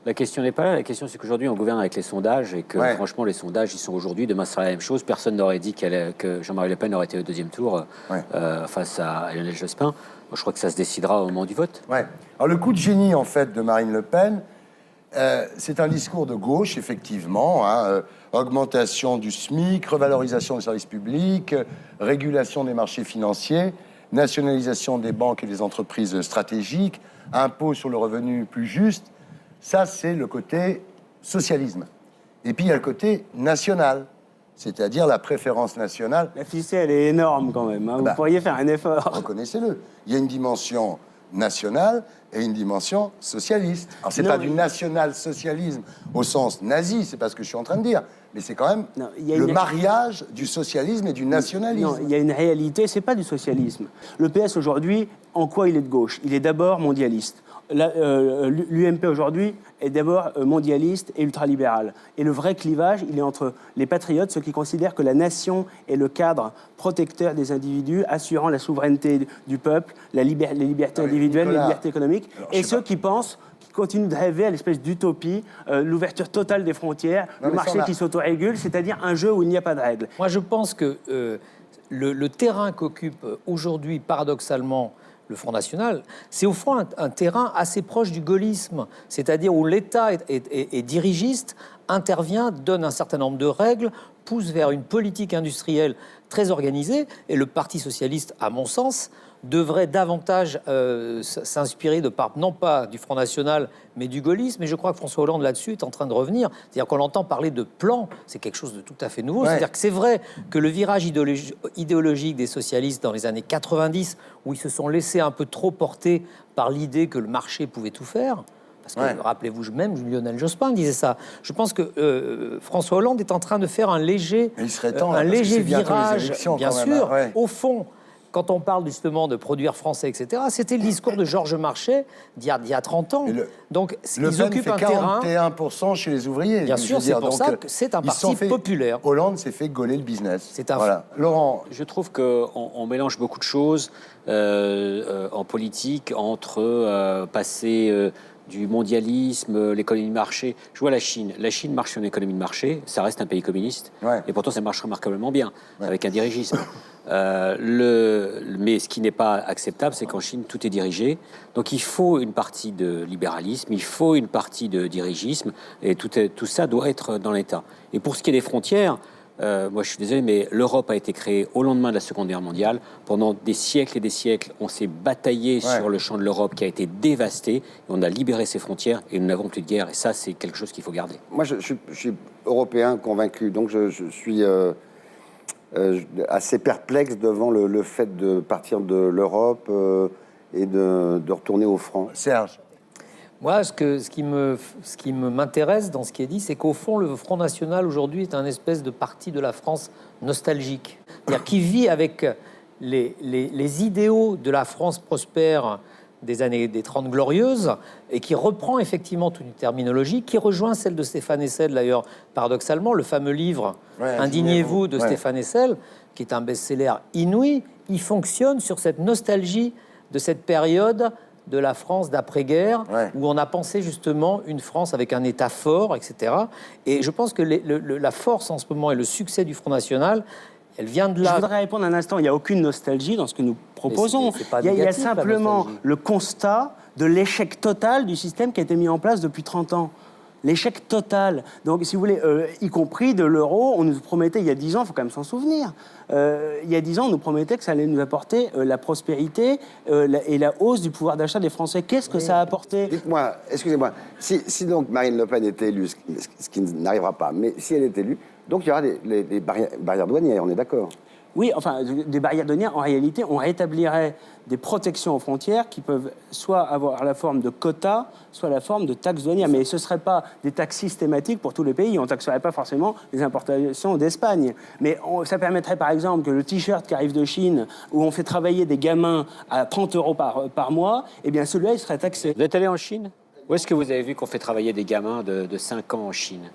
la question n'est pas là. La question, c'est qu'aujourd'hui, on gouverne avec les sondages et que, Ouais. franchement, les sondages, ils sont aujourd'hui. Demain, ce sera la même chose. Personne n'aurait dit que Jean-Marie Le Pen aurait été au deuxième tour Ouais. face à Lionel Jospin. Moi, je crois que ça se décidera au moment du vote. Ouais. Alors, le coup de génie, en fait, de Marine Le Pen, c'est un discours de gauche, effectivement. Hein, augmentation du SMIC, revalorisation des services publics, régulation des marchés financiers, nationalisation des banques et des entreprises stratégiques, impôt sur le revenu plus juste. Ça, c'est le côté socialisme. Et puis, il y a le côté national, c'est-à-dire la préférence nationale. La ficelle est énorme quand même. Hein. Vous Bah. pourriez faire un effort. Reconnaissez-le. Il y a une dimension nationale et une dimension socialiste. Alors, c'est Non, pas mais- du national-socialisme au sens nazi, c'est pas ce que je suis en train de dire, mais c'est quand même Non, il y a le une- mariage du socialisme et du nationalisme. Non, il y a une réalité, c'est pas du socialisme. Le PS aujourd'hui, en quoi il est de gauche? Il est d'abord mondialiste. L'UMP aujourd'hui est d'abord mondialiste et ultralibéral. Et le vrai clivage, il est entre les patriotes, ceux qui considèrent que la nation est le cadre protecteur des individus, assurant la souveraineté du peuple, les libertés Ah oui, individuelles, Nicolas. les libertés économiques, Alors, et je sais ceux pas. qui pensent, qui continuent de rêver à l'espèce d'utopie, l'ouverture totale des frontières, Non, le mais ça, marché on a- qui s'autorégule, c'est-à-dire un jeu où il n'y a pas de règles. Moi, je pense que le terrain qu'occupe aujourd'hui, paradoxalement, le Front National, c'est au fond un terrain assez proche du gaullisme, c'est-à-dire où l'État est dirigiste, intervient, donne un certain nombre de règles, pousse vers une politique industrielle très organisée, et le Parti socialiste, à mon sens, devrait davantage s'inspirer non pas du Front National, mais du gaullisme. Et je crois que François Hollande, là-dessus, est en train de revenir. C'est-à-dire qu'on entend parler de plan, c'est quelque chose de tout à fait nouveau. Ouais. C'est-à-dire que c'est vrai que le virage idéologique des socialistes dans les années 90, où ils se sont laissés un peu trop porter par l'idée que le marché pouvait tout faire, parce que, Ouais. rappelez-vous, même Lionel Jospin disait ça. Je pense que François Hollande est en train de faire un léger, Mais il serait temps, là, un parce que léger c'est bientôt les virage, élections, bien quand même, sûr. hein, ouais. Au fond, quand on parle justement de produire français, etc., c'était le discours de Georges Marchais d'il y a 30 ans. Et Donc, Le ils Pen occupent fait un terrain. 41% chez les ouvriers. Bien je sûr, veux c'est dire. pour Donc, ça que c'est un ils se sont parti populaire. Hollande s'est fait gauler le business. C'est un voilà. Laurent, Je trouve qu'on mélange beaucoup de choses en politique entre passer du mondialisme, l'économie de marché. Je vois la Chine. La Chine marche sur une économie de marché. Ça reste un pays communiste. Ouais. Et pourtant, ça marche remarquablement bien, Ouais. avec un dirigisme. Mais ce qui n'est pas acceptable, c'est qu'en Chine, tout est dirigé. Donc il faut une partie de libéralisme, il faut une partie de dirigisme, et tout ça doit être dans l'État. Et pour ce qui est des frontières, moi je suis désolé, mais l'Europe a été créée au lendemain de la Seconde Guerre mondiale. Pendant des siècles et des siècles, on s'est bataillé sur le champ de l'Europe qui a été dévasté. Et on a libéré ses frontières et nous n'avons plus de guerre. Et ça, c'est quelque chose qu'il faut garder. Moi, je suis européen convaincu, donc je suis assez perplexe devant le fait de partir de l'Europe et de retourner au franc. Serge. Moi, ce qui m'intéresse dans ce qui est dit, c'est qu'au fond, le Front National aujourd'hui est un espèce de parti de la France nostalgique, c'est-à-dire qui vit avec les idéaux de la France prospère des années des 30 glorieuses et qui reprend effectivement toute une terminologie qui rejoint celle de Stéphane Hessel, d'ailleurs, paradoxalement, le fameux livre Indignez-vous de Stéphane Hessel, qui est un best-seller inouï. Il fonctionne sur cette nostalgie de cette période de la France d'après-guerre, où on a pensé justement une France avec un État fort, etc. Et je pense que la force en ce moment et le succès du Front National, elle vient de là. Je voudrais répondre un instant. Il n'y a aucune nostalgie dans ce que nous proposons. Il y a simplement le constat de l'échec total du système qui a été mis en place depuis 30 ans. L'échec total. Donc, si vous voulez, y compris de l'euro, on nous promettait il y a 10 ans, il faut quand même s'en souvenir, il y a 10 ans, on nous promettait que ça allait nous apporter la prospérité et la hausse du pouvoir d'achat des Français. Qu'est-ce que ça a apporté? Dites-moi, excusez-moi, si donc Marine Le Pen est élue, ce qui n'arrivera pas, mais si elle est élue, donc il y aura des barrières douanières, on est d'accord? Oui, enfin, des barrières douanières, en réalité, on rétablirait des protections aux frontières qui peuvent soit avoir la forme de quotas, soit la forme de taxes douanières. Mais ce ne seraient pas des taxes systématiques pour tous les pays. On ne taxerait pas forcément les importations d'Espagne. Mais ça permettrait, par exemple, que le t-shirt qui arrive de Chine, où on fait travailler des gamins à 30 € par mois, eh bien, celui-là, il serait taxé. Vous êtes allé en Chine? Où est-ce que vous avez vu qu'on fait travailler des gamins de 5 ans en Chine?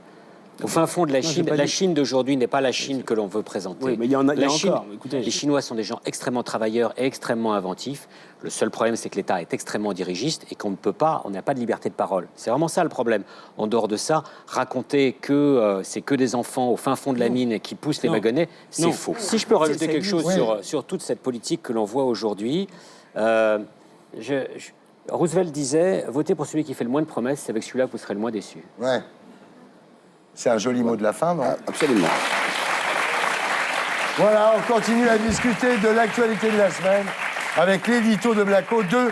Au fin fond de la Chine, la Chine d'aujourd'hui n'est pas la Chine que l'on veut présenter. Oui, mais il y en a Chine, encore. Écoutez, les Chinois sont des gens extrêmement travailleurs et extrêmement inventifs. Le seul problème, c'est que l'État est extrêmement dirigiste et qu'on ne peut pas, on n'a pas de liberté de parole. C'est vraiment ça le problème. En dehors de ça, raconter que c'est que des enfants au fin fond de la mine qui poussent les wagonnets, c'est faux. Si je peux rajouter quelque chose sur toute cette politique que l'on voit aujourd'hui, Roosevelt disait « Votez pour celui qui fait le moins de promesses, c'est avec celui-là que vous serez le moins déçu ». Ouais. C'est un joli mot de la fin, non? Absolument. Voilà, on continue à discuter de l'actualité de la semaine avec l'édito de Blacko 2.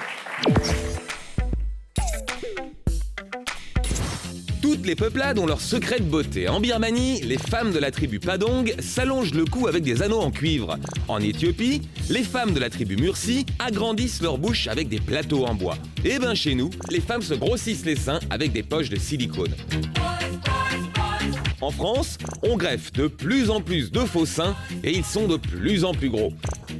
Toutes les peuplades ont leur secret de beauté. En Birmanie, les femmes de la tribu Padong s'allongent le cou avec des anneaux en cuivre. En Éthiopie, les femmes de la tribu Mursi agrandissent leur bouche avec des plateaux en bois. Et ben chez nous, les femmes se grossissent les seins avec des poches de silicone. En France, on greffe de plus en plus de faux seins et ils sont de plus en plus gros.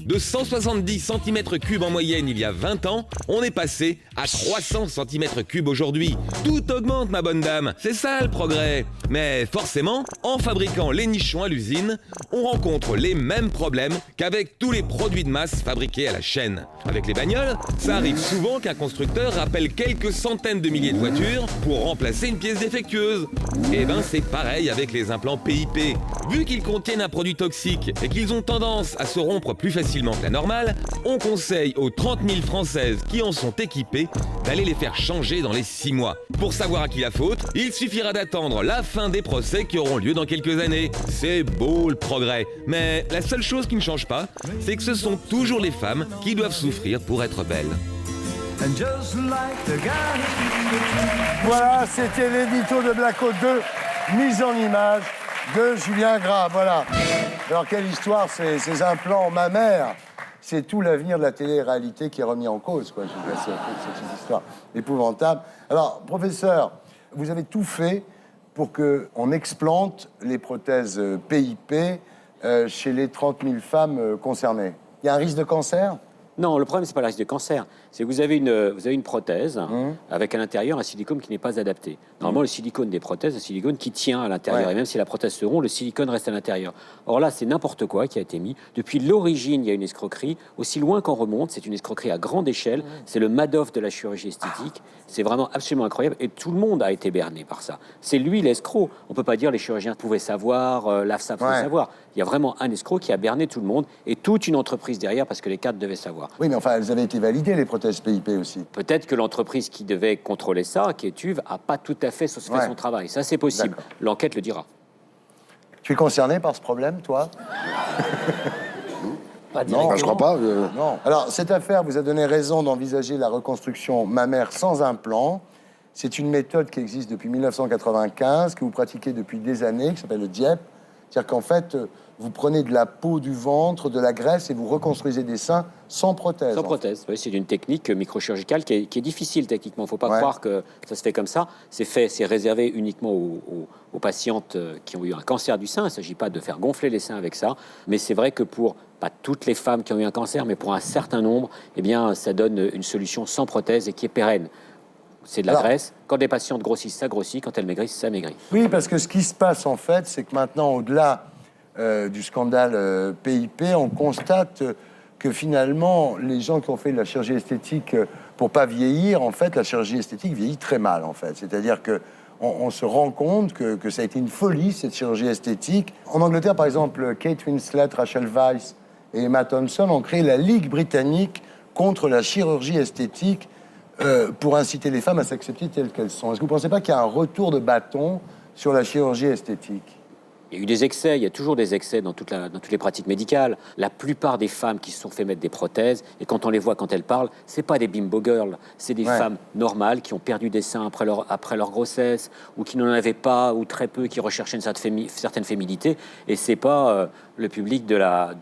De 170 cm3 en moyenne il y a 20 ans, on est passé à 300 cm3 aujourd'hui. Tout augmente, ma bonne dame, c'est ça le progrès. Mais forcément, en fabriquant les nichons à l'usine, on rencontre les mêmes problèmes qu'avec tous les produits de masse fabriqués à la chaîne. Avec les bagnoles, ça arrive souvent qu'un constructeur rappelle quelques centaines de milliers de voitures pour remplacer une pièce défectueuse. Et ben c'est pareil avec les implants PIP. Vu qu'ils contiennent un produit toxique et qu'ils ont tendance à se rompre plus facilement que la normale, on conseille aux 30 000 Françaises qui en sont équipées d'aller les faire changer dans les 6 mois. Pour savoir à qui la faute, il suffira d'attendre la fin des procès qui auront lieu dans quelques années. C'est beau le progrès, mais la seule chose qui ne change pas, c'est que ce sont toujours les femmes qui doivent souffrir pour être belles. Voilà, c'était l'édito de Blacko 2, mise en image de Julien Gras. Voilà. Alors, quelle histoire, ces implants mammaires. C'est tout l'avenir de la télé-réalité qui est remis en cause, quoi. C'est une histoire épouvantable. Alors, professeur, vous avez tout fait pour qu'on explante les prothèses PIP chez les 30 000 femmes concernées. Il y a un risque de cancer? Non, le problème, c'est pas le risque de cancer. C'est que vous avez une prothèse avec à l'intérieur un silicone qui n'est pas adapté. Normalement, le silicone des prothèses, c'est un silicone qui tient à l'intérieur. Et même si la prothèse se rompt, le silicone reste à l'intérieur. Or là, c'est n'importe quoi qui a été mis. Depuis l'origine, il y a une escroquerie. Aussi loin qu'on remonte, c'est une escroquerie à grande échelle. C'est le Madoff de la chirurgie esthétique. C'est vraiment absolument incroyable. Et tout le monde a été berné par ça. C'est lui l'escroc. On peut pas dire les chirurgiens pouvaient savoir, l'AFSA pouvait savoir. Il y a vraiment un escroc qui a berné tout le monde et toute une entreprise derrière parce que les cadres devaient savoir. Oui, mais enfin, elles avaient été validées, les prothèses PIP aussi. Peut-être que l'entreprise qui devait contrôler ça, qui est TÜV, n'a pas tout à fait fait son travail. Ça, c'est possible. L'enquête le dira. Tu es concerné par ce problème, toi? Pas Non, je crois pas. Non. Alors, cette affaire vous a donné raison d'envisager la reconstruction mammaire sans implant. C'est une méthode qui existe depuis 1995, que vous pratiquez depuis des années, qui s'appelle le DIEP. C'est-à-dire qu'en fait, vous prenez de la peau du ventre, de la graisse, et vous reconstruisez des seins sans prothèse. Sans prothèse, oui, c'est une technique microchirurgicale qui est difficile techniquement. Il ne faut pas Ouais. croire que ça se fait comme ça. C'est réservé uniquement aux patientes qui ont eu un cancer du sein. Il ne s'agit pas de faire gonfler les seins avec ça. Mais c'est vrai que pour, pas toutes les femmes qui ont eu un cancer, mais pour un certain nombre, eh bien, ça donne une solution sans prothèse et qui est pérenne. C'est de la Alors- graisse. Quand des patientes grossissent, ça grossit. Quand elles maigrissent, ça maigrit. Oui, parce que ce qui se passe, en fait, c'est que maintenant, au-delà du scandale PIP, on constate que finalement, les gens qui ont fait de la chirurgie esthétique pour pas vieillir, en fait, la chirurgie esthétique vieillit très mal, en fait. C'est-à-dire que on se rend compte que ça a été une folie, cette chirurgie esthétique. En Angleterre, par exemple, Kate Winslet, Rachel Weisz et Emma Thompson ont créé la Ligue britannique contre la chirurgie esthétique pour inciter les femmes à s'accepter telles qu'elles sont. Est-ce que vous ne pensez pas qu'il y a un retour de bâton sur la chirurgie esthétique? Il y a eu des excès, il y a toujours des excès dans toutes les pratiques médicales. La plupart des femmes qui se sont fait mettre des prothèses, et quand on les voit quand elles parlent, c'est pas des bimbo girls, c'est des Ouais. femmes normales qui ont perdu des seins après leur grossesse, ou qui n'en avaient pas, ou très peu, qui recherchaient une certaine féminité, et c'est pas le public de la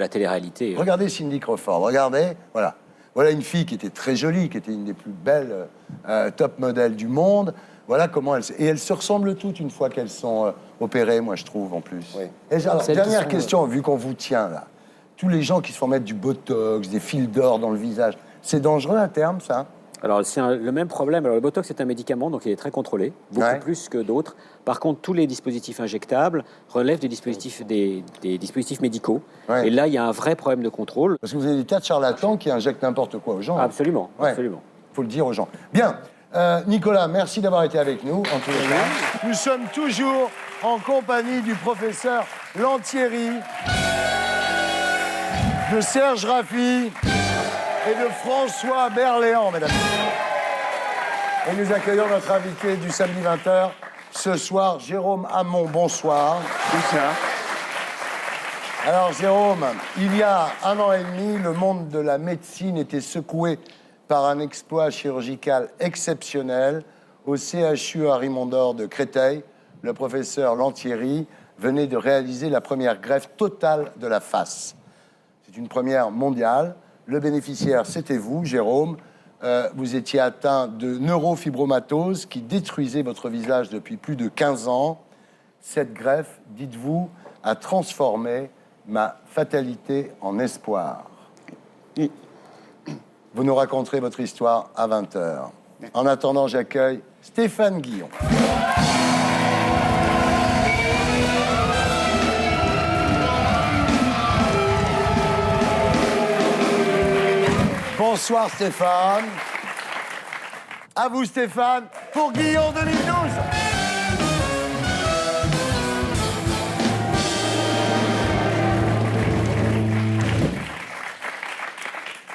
télé-réalité. Regardez Cindy Crawford, regardez, voilà. Voilà une fille qui était très jolie, qui était une des plus belles top modèles du monde. Voilà comment elles... Et elles se ressemblent toutes une fois qu'elles sont opérées, moi, je trouve, en plus. Oui. Et alors, Celles qui dernière sont, question, vu qu'on vous tient, là. Tous les gens qui se font mettre du botox, des fils d'or dans le visage, c'est dangereux à terme, ça? Alors, c'est le même problème. Alors, le Botox, c'est un médicament, donc il est très contrôlé, beaucoup Ouais. plus que d'autres. Par contre, tous les dispositifs injectables relèvent des dispositifs médicaux. Ouais. Et là, il y a un vrai problème de contrôle. Parce que vous avez des tas de charlatans qui injectent n'importe quoi aux gens. Absolument, Ouais. absolument. Faut le dire aux gens. Bien. Nicolas, merci d'avoir été avec nous, en tous les cas. Nous sommes toujours en compagnie du professeur Lantieri, de Serge Raffi et de François Berléand, mesdames. Et nous accueillons notre invité du samedi 20h, ce soir, Jérôme Hamon. Bonsoir. Alors, Jérôme, il y a 1 an et demi, le monde de la médecine était secoué par un exploit chirurgical exceptionnel. Au CHU Harry Mondor de Créteil, le professeur Lantieri venait de réaliser la première greffe totale de la face. C'est une première mondiale. Le bénéficiaire, c'était vous, Jérôme. Vous étiez atteint de neurofibromatose qui détruisait votre visage depuis plus de 15 ans. Cette greffe, dites-vous, a transformé ma fatalité en espoir. Vous nous raconterez votre histoire à 20h. En attendant, j'accueille Stéphane Guillon. Bonsoir Stéphane. À vous Stéphane, pour Guillon 2012.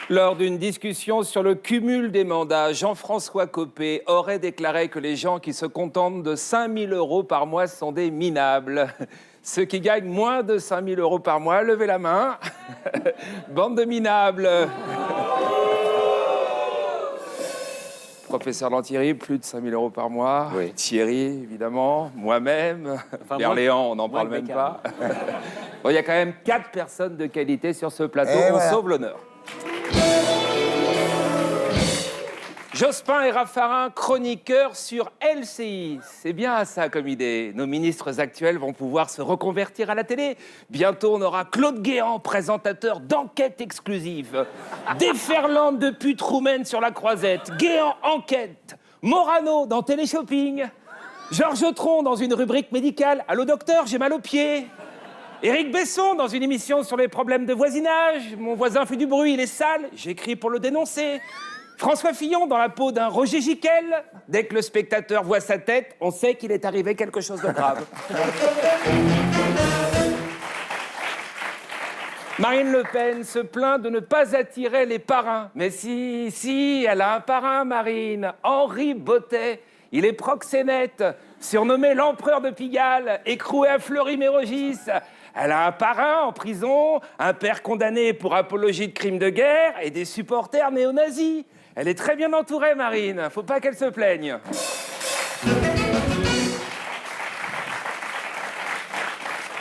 Lors d'une discussion sur le cumul des mandats, Jean-François Copé aurait déclaré que les gens qui se contentent de 5 000 € par mois sont des minables. Ceux qui gagnent moins de 5 000 € par mois, levez la main. Bande de minables. Professeur Lantieri, plus de 5 000 € par mois. Oui. Thierry, évidemment. Moi-même. Enfin, Berléand, on n'en moi, parle le même Beckham. pas. Bon, il y a quand même 4 personnes de qualité sur ce plateau. Et On voilà. sauve l'honneur. Jospin et Raffarin, chroniqueurs sur LCI. C'est bien ça comme idée. Nos ministres actuels vont pouvoir se reconvertir à la télé. Bientôt, on aura Claude Guéant, présentateur d'enquête exclusive. Déferlante de putes roumaines sur la croisette. Guéant enquête. Morano dans Téléshopping. Georges Tron dans une rubrique médicale. Allô docteur, j'ai mal aux pieds. Éric Besson dans une émission sur les problèmes de voisinage. Mon voisin fait du bruit, il est sale. J'écris pour le dénoncer. François Fillon dans la peau d'un Roger Giquel. Dès que le spectateur voit sa tête, on sait qu'il est arrivé quelque chose de grave. Marine Le Pen se plaint de ne pas attirer les parrains. Mais si, elle a un parrain, Marine, Henri Bottet. Il est proxénète, surnommé l'empereur de Pigalle, écroué à Fleury-Mérogis. Elle a un parrain en prison, un père condamné pour apologie de crimes de guerre et des supporters néo-nazis. Elle est très bien entourée, Marine. Faut pas qu'elle se plaigne.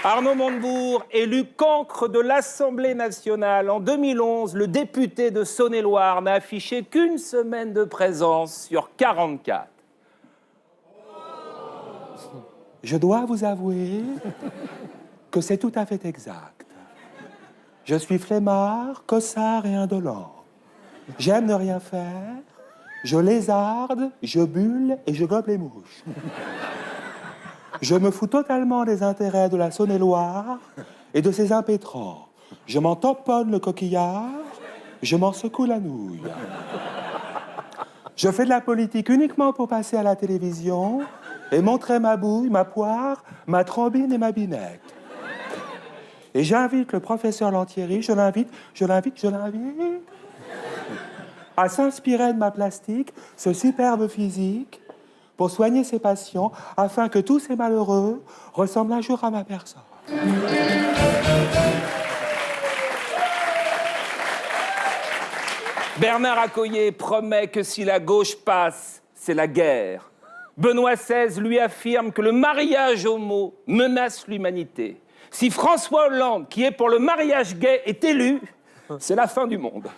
Arnaud Montebourg, élu cancre de l'Assemblée nationale en 2011, le député de Saône-et-Loire n'a affiché qu'une semaine de présence sur 44. Je dois vous avouer que c'est tout à fait exact. Je suis flemmard, cossard et indolent. J'aime ne rien faire, je lézarde, je bulle et je gobe les mouches. Je me fous totalement des intérêts de la Saône-et-Loire et de ses impétrants. Je m'en tamponne le coquillard, je m'en secoue la nouille. Je fais de la politique uniquement pour passer à la télévision et montrer ma bouille, ma poire, ma trombine et ma binette. Et j'invite le professeur Lantieri, je l'invite à s'inspirer de ma plastique, ce superbe physique, pour soigner ses patients, afin que tous ces malheureux ressemblent un jour à ma personne. Bernard Accoyer promet que si la gauche passe, c'est la guerre. Benoît XVI lui affirme que le mariage homo menace l'humanité. Si François Hollande, qui est pour le mariage gay, est élu, c'est la fin du monde.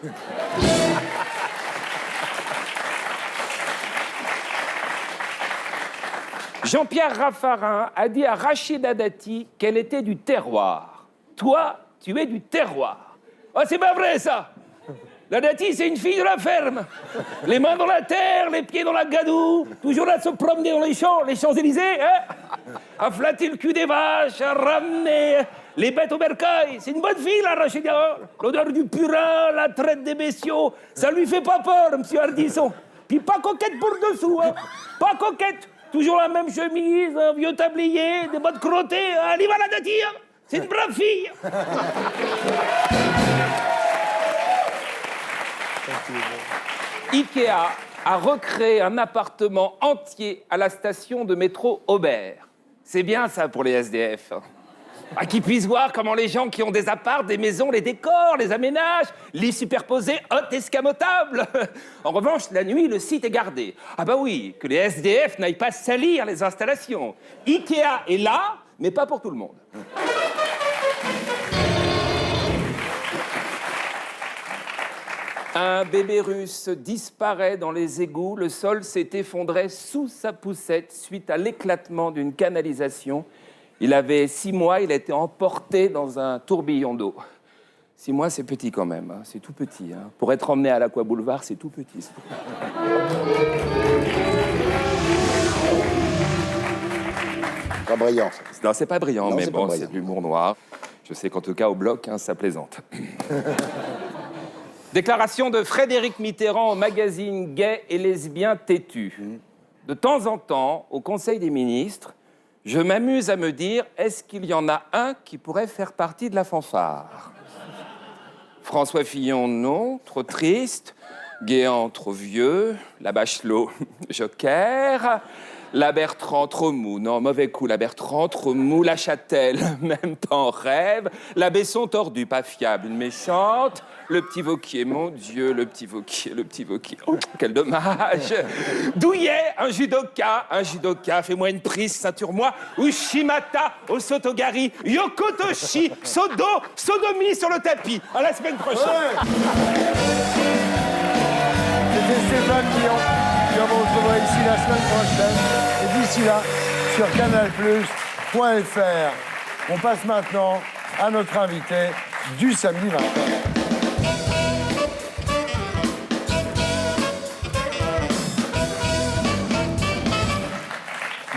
Jean-Pierre Raffarin a dit à Rachida Dati qu'elle était du terroir. Toi, tu es du terroir. Oh, c'est pas vrai, ça. La Dati, c'est une fille de la ferme. Les mains dans la terre, les pieds dans la gadoue, toujours à se promener dans les Champs-Élysées, hein, à flatter le cul des vaches, à ramener les bêtes au bercail. C'est une bonne fille, la Rachida. L'odeur du purin, la traite des bestiaux, ça lui fait pas peur, monsieur Ardisson. Puis pas coquette pour dessous, hein. Pas coquette. Toujours la même chemise, un vieux tablier, des bottes crottées. Elle va la Dati, hein. C'est une brave fille. Ikea a recréé un appartement entier à la station de métro Aubert. C'est bien ça pour les SDF. Qu'ils puissent voir comment les gens qui ont des apparts, des maisons, les décorent, les aménagent, lits superposés, hôtes escamotables. En revanche, la nuit, le site est gardé. Ah bah oui, que les SDF n'aillent pas salir les installations. Ikea est là, mais pas pour tout le monde. Un bébé russe disparaît dans les égouts. Le sol s'est effondré sous sa poussette suite à l'éclatement d'une canalisation. Il avait 6 mois, il a été emporté dans un tourbillon d'eau. 6 mois, c'est petit quand même, hein. C'est tout petit. Hein. Pour être emmené à l'Aqua Boulevard, c'est tout petit. Pas brillant. Non, c'est pas brillant, Non, mais c'est pas bon, brillant. c'est de l'humour noir. Je sais qu'en tout cas, au bloc, hein, ça plaisante. Déclaration de Frédéric Mitterrand au magazine Gay et lesbien têtu. De temps en temps, au Conseil des ministres, je m'amuse à me dire, est-ce qu'il y en a un qui pourrait faire partie de la fanfare? François Fillon, non, trop triste. Guéant, trop vieux. La Bachelot, joker. La Bertrand, trop mou. Non, mauvais coup. La Bertrand, trop mou. La Châtel, même pas en rêve. La Besson, tordu, pas fiable. Une méchante. Le petit Vauquier, mon Dieu, le petit Vauquier, le petit Vauquier. Oh, quel dommage. Douillet, un judoka, fais-moi une prise, ceinture-moi. Ushimata, Osotogari, Yokotoshi, Sodomi sur le tapis. À la semaine prochaine. Ouais. C'était Stéphane Guillon. On vous retrouvera ici la semaine prochaine. Et d'ici là, sur canalplus.fr. On passe maintenant à notre invité du samedi 20h.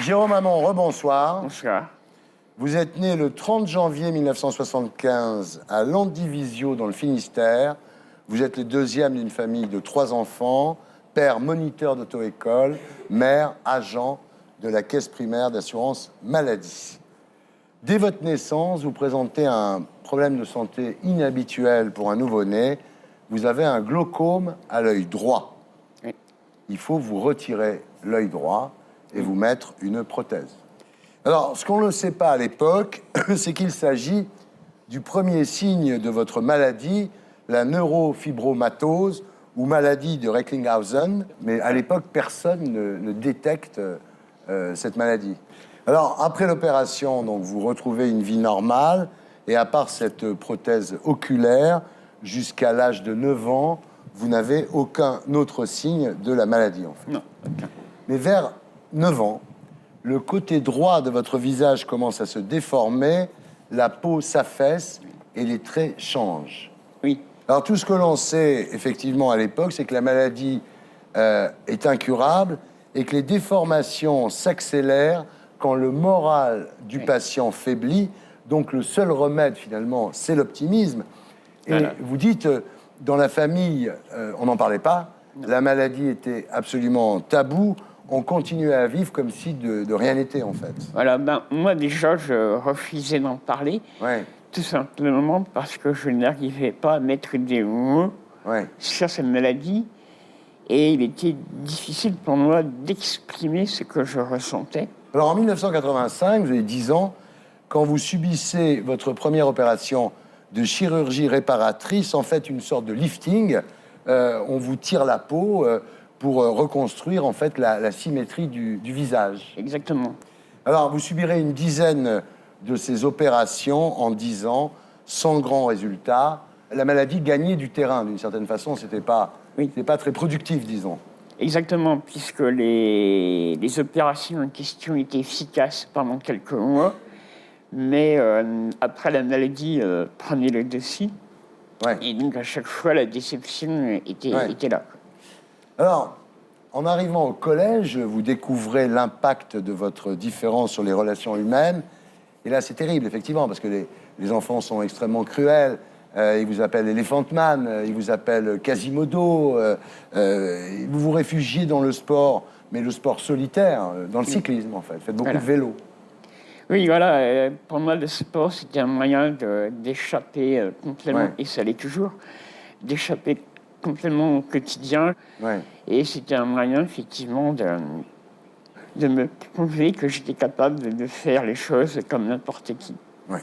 Jérôme Hamon, rebonsoir. Bonsoir. Vous êtes né le 30 janvier 1975 à Landivisiau, dans le Finistère. Vous êtes le deuxième d'une famille de 3 enfants, père moniteur d'auto-école, mère agent de la caisse primaire d'assurance maladie. Dès votre naissance, vous présentez un problème de santé inhabituel pour un nouveau-né. Vous avez un glaucome à l'œil droit. Oui. Il faut vous retirer l'œil droit. et vous mettre une prothèse. Alors, ce qu'on ne sait pas à l'époque, c'est qu'il s'agit du premier signe de votre maladie, la neurofibromatose ou maladie de Recklinghausen. Mais à l'époque, personne ne détecte cette maladie. Alors, après l'opération, donc, vous retrouvez une vie normale, et à part cette prothèse oculaire, jusqu'à l'âge de 9 ans, vous n'avez aucun autre signe de la maladie, en fait. Non, aucun. Mais vers 9 ans, le côté droit de votre visage commence à se déformer, la peau s'affaisse et les traits changent. Oui. Alors tout ce que l'on sait effectivement à l'époque, c'est que la maladie est incurable et que les déformations s'accélèrent quand le moral du patient faiblit. Donc le seul remède finalement, c'est l'optimisme. Et Voilà. vous dites, dans la famille, on n'en parlait pas, la maladie était absolument taboue, on continuait à vivre comme si de rien n'était en fait. Voilà, ben, moi déjà, je refusais d'en parler, Ouais, tout simplement parce que je n'arrivais pas à mettre des mots ouais. sur cette maladie. Et il était difficile pour moi d'exprimer ce que je ressentais. Alors en 1985, vous avez 10 ans, quand vous subissez votre première opération de chirurgie réparatrice, en fait une sorte de lifting, on vous tire la peau pour reconstruire en fait la symétrie du visage. Exactement. Alors vous subirez une dizaine de ces opérations en 10 ans, sans grand résultat. La maladie gagnait du terrain d'une certaine façon, c'était pas très productif, disons. Exactement, puisque les opérations en question étaient efficaces pendant quelques mois, mais après la maladie prenait le dessus, Ouais. et donc à chaque fois la déception était là. Alors, en arrivant au collège, vous découvrez l'impact de votre différence sur les relations humaines. Et là, c'est terrible, effectivement, parce que les enfants sont extrêmement cruels. Ils vous appellent Elephant Man, ils vous appellent Quasimodo. Vous vous réfugiez dans le sport, mais le sport solitaire, dans le cyclisme, en fait. Faites beaucoup de vélo. Oui, voilà, pour moi, le sport, c'était un moyen d'échapper complètement, Ouais. et ça l'est toujours, d'échapper complètement au quotidien. Ouais. Et c'était un moyen, effectivement, de me prouver que j'étais capable de faire les choses comme n'importe qui. Ouais.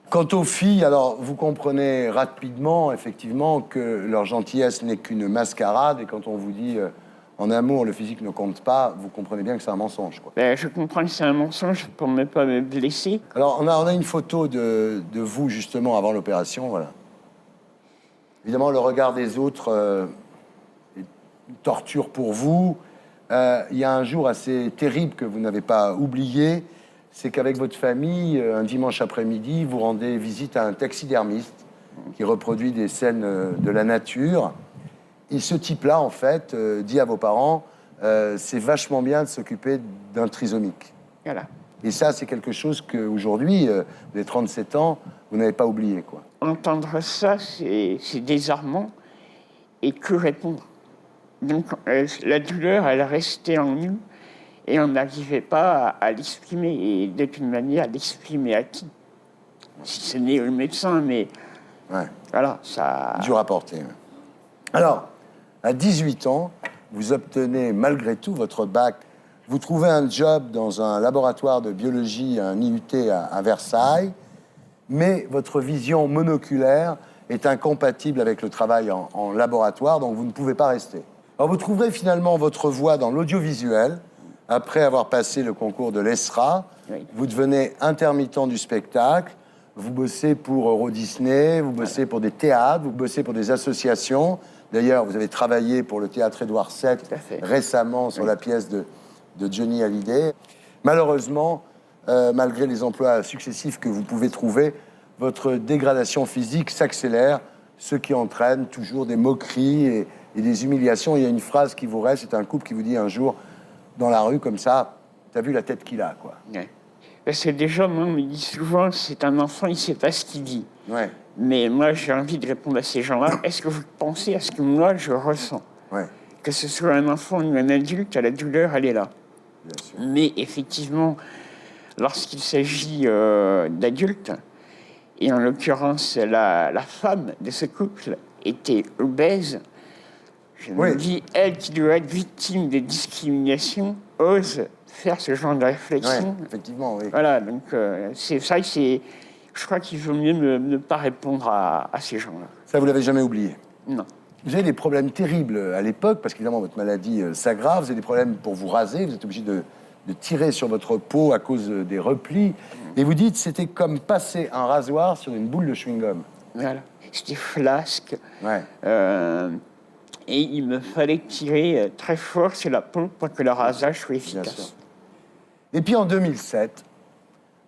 Quant aux filles, alors vous comprenez rapidement, effectivement, que leur gentillesse n'est qu'une mascarade. Et quand on vous dit en amour, le physique ne compte pas, vous comprenez bien que c'est un mensonge, quoi. Je comprends que c'est un mensonge pour ne pas me blesser. Alors, on a une photo de vous, justement, avant l'opération, voilà. Évidemment, le regard des autres est une torture pour vous. Il y a un jour assez terrible que vous n'avez pas oublié, c'est qu'avec votre famille, un dimanche après-midi, vous rendez visite à un taxidermiste qui reproduit des scènes de la nature. Et ce type-là, en fait, dit à vos parents, c'est vachement bien de s'occuper d'un trisomique. Voilà. Et ça, c'est quelque chose qu'aujourd'hui, vous avez 37 ans, vous n'avez pas oublié, quoi. Entendre ça, c'est désarmant. Et que répondre? Donc, la douleur, elle restait en nous et on n'arrivait pas à l'exprimer. Et de toute manière, l'exprimer à qui? Si ce n'est au médecin, mais Ouais. voilà, ça... Dur à porter. Ouais. Alors, à 18 ans, vous obtenez malgré tout votre bac. Vous trouvez un job dans un laboratoire de biologie, un IUT à Versailles, mais votre vision monoculaire est incompatible avec le travail en laboratoire, donc vous ne pouvez pas rester. Alors vous trouverez finalement votre voie dans l'audiovisuel. Après avoir passé le concours de l'ESRA, Oui. vous devenez intermittent du spectacle. Vous bossez pour Euro Disney, vous bossez pour des théâtres, vous bossez pour des associations. D'ailleurs, vous avez travaillé pour le théâtre Édouard VII Tout à fait. récemment sur la pièce de Johnny Hallyday. Malheureusement, malgré les emplois successifs que vous pouvez trouver, votre dégradation physique s'accélère, ce qui entraîne toujours des moqueries et des humiliations. Il y a une phrase qui vous reste, c'est un couple qui vous dit un jour, dans la rue, comme ça, t'as vu la tête qu'il a, quoi. Ouais. Parce que déjà, moi, on me dit souvent, c'est un enfant, il ne sait pas ce qu'il dit. Ouais, Mais moi, j'ai envie de répondre à ces gens-là. Est-ce que vous pensez à ce que moi, je ressens? ouais, Que ce soit un enfant ou un adulte, la douleur, elle est là. bien sûr. Mais effectivement, lorsqu'il s'agit d'adultes, et en l'occurrence, la femme de ce couple était obèse, je me Oui. dis, elle qui doit être victime de discrimination, ose faire ce genre de réflexion. Ouais, effectivement, oui. Voilà, donc c'est ça, je crois qu'il vaut mieux ne pas répondre à ces gens-là. Ça, vous l'avez jamais oublié. Non. Vous avez des problèmes terribles à l'époque, parce qu'évidemment, votre maladie s'aggrave. Vous avez des problèmes pour vous raser. Vous êtes obligé de tirer sur votre peau à cause des replis. Et vous dites, c'était comme passer un rasoir sur une boule de chewing-gum. Voilà. C'était flasque. Ouais. Et il me fallait tirer très fort sur la peau pour que le rasage soit Bien sûr. efficace. Et puis en 2007,